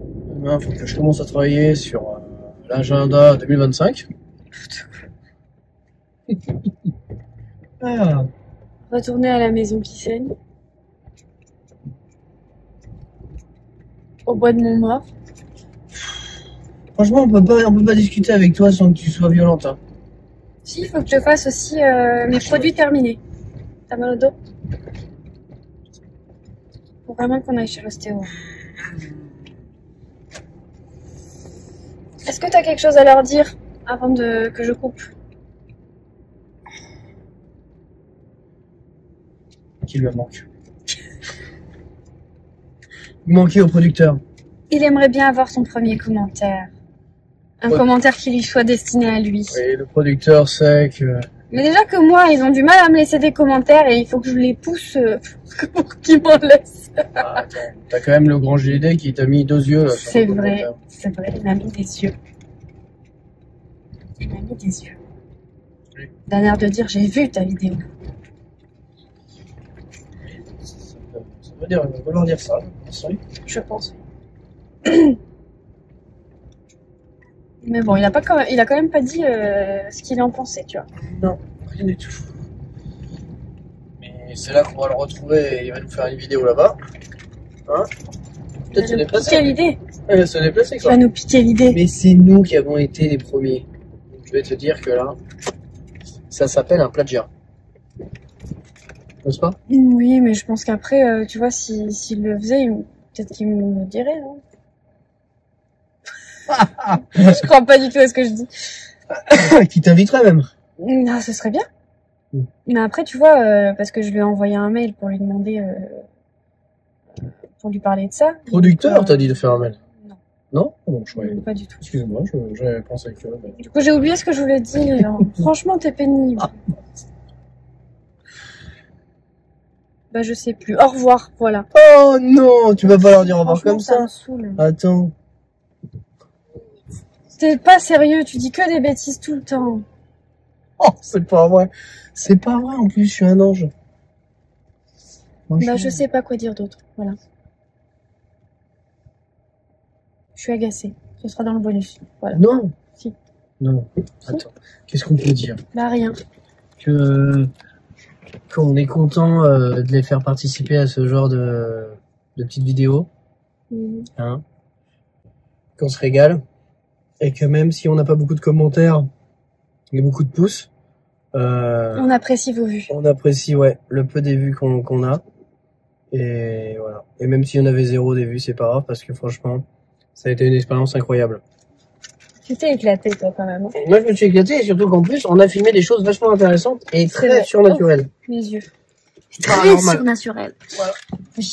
Speaker 2: Demain, faut que je commence à travailler sur l'agenda 2025. Ah.
Speaker 1: Retourner à la maison qui saigne. Au bois de Montmort.
Speaker 2: Franchement, on peut pas discuter avec toi sans que tu sois violente. Hein.
Speaker 1: Si, il faut que je fasse aussi mes produits terminés. T'as mal au dos? Faut vraiment qu'on aille chez l'ostéo. Est-ce que t'as quelque chose à leur dire avant que je coupe?
Speaker 2: Qui lui manque. Il manquait au producteur.
Speaker 1: Il aimerait bien avoir son premier commentaire. Un
Speaker 2: Ouais.
Speaker 1: commentaire qui lui soit destiné à lui.
Speaker 2: Oui, le producteur sait que...
Speaker 1: Mais déjà que moi, ils ont du mal à me laisser des commentaires et il faut que je les pousse pour qu'ils m'en laissent.
Speaker 2: Ah, attends, t'as quand même le grand JD qui t'a mis 2 yeux là. sur
Speaker 1: C'est
Speaker 2: le
Speaker 1: vrai,
Speaker 2: commentaire.
Speaker 1: c'est vrai, il m'a mis des yeux. Il m'a mis des yeux.
Speaker 2: Oui.
Speaker 1: D'un air de dire, j'ai vu ta vidéo.
Speaker 2: Ça veut dire, il va falloir dire ça. Oui.
Speaker 1: Je pense. Mais bon, il a quand même pas dit ce qu'il en pensait, tu vois.
Speaker 2: Non, rien du tout. Mais c'est là qu'on va le retrouver et il va nous faire une vidéo là-bas. Hein?
Speaker 1: Il
Speaker 2: Peut-être se
Speaker 1: va nous piquer
Speaker 2: déplacer.
Speaker 1: l'idée.
Speaker 2: Il va se déplacer
Speaker 1: Il
Speaker 2: quoi.
Speaker 1: va nous piquer l'idée.
Speaker 2: Mais c'est nous qui avons été les premiers. Donc, je vais te dire que là, ça s'appelle un plagiat. N'est-ce pas?
Speaker 1: Oui, mais je pense qu'après, tu vois, s'il le faisait, peut-être qu'il me le dirait, non? Je crois pas du tout à ce que je dis.
Speaker 2: Qui t'inviterait même.
Speaker 1: Non, ce serait bien. Mais après, tu vois, parce que je lui ai envoyé un mail pour lui demander, pour lui parler de ça.
Speaker 2: Producteur, t'as dit de faire un mail?
Speaker 1: Non.
Speaker 2: Non? Bon, je croyais.
Speaker 1: Pas du tout.
Speaker 2: Excusez-moi, j'avais pensé que...
Speaker 1: Du coup, j'ai oublié ce que je voulais dire. Franchement, t'es pénible. Bah, je sais plus. Au revoir, voilà.
Speaker 2: Oh non, tu vas pas leur dire au revoir comme
Speaker 1: ça
Speaker 2: ça.
Speaker 1: me saoule.
Speaker 2: Attends.
Speaker 1: T'es pas sérieux, tu dis que des bêtises tout le temps.
Speaker 2: Oh, c'est pas vrai. C'est pas vrai, en plus, je suis un ange.
Speaker 1: Bah, je sais pas quoi dire d'autre. Voilà. Je suis agacée. Ce sera dans le bonus. Voilà.
Speaker 2: Non.
Speaker 1: Si.
Speaker 2: Non. Attends. Qu'est-ce qu'on peut dire?
Speaker 1: Bah, rien.
Speaker 2: Qu'on est content de les faire participer à ce genre de petites vidéos. Hein? Qu'on se régale. Et que même si on n'a pas beaucoup de commentaires et beaucoup de pouces,
Speaker 1: On apprécie vos vues.
Speaker 2: on apprécie, ouais, le peu des vues qu'on a. Et voilà. Et même si on avait 0 des vues, c'est pas grave parce que franchement, ça a été une expérience incroyable.
Speaker 1: Tu t'es éclaté, toi, quand même.
Speaker 2: Moi, je me suis éclaté et surtout qu'en plus, on a filmé des choses vachement intéressantes et très
Speaker 1: vrai.
Speaker 2: surnaturelles.
Speaker 1: Oh, mes yeux.
Speaker 2: Pas
Speaker 1: Très
Speaker 2: normal.
Speaker 1: surnaturel.
Speaker 2: Voilà.
Speaker 1: Oui.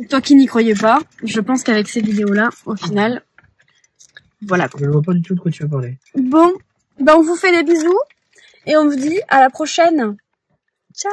Speaker 1: Toi qui n'y croyais pas, je pense qu'avec ces vidéos-là, au final, voilà.
Speaker 2: Je ne vois pas du tout de quoi tu veux parler.
Speaker 1: Bon, ben on vous fait des bisous et on vous dit à la prochaine. Ciao.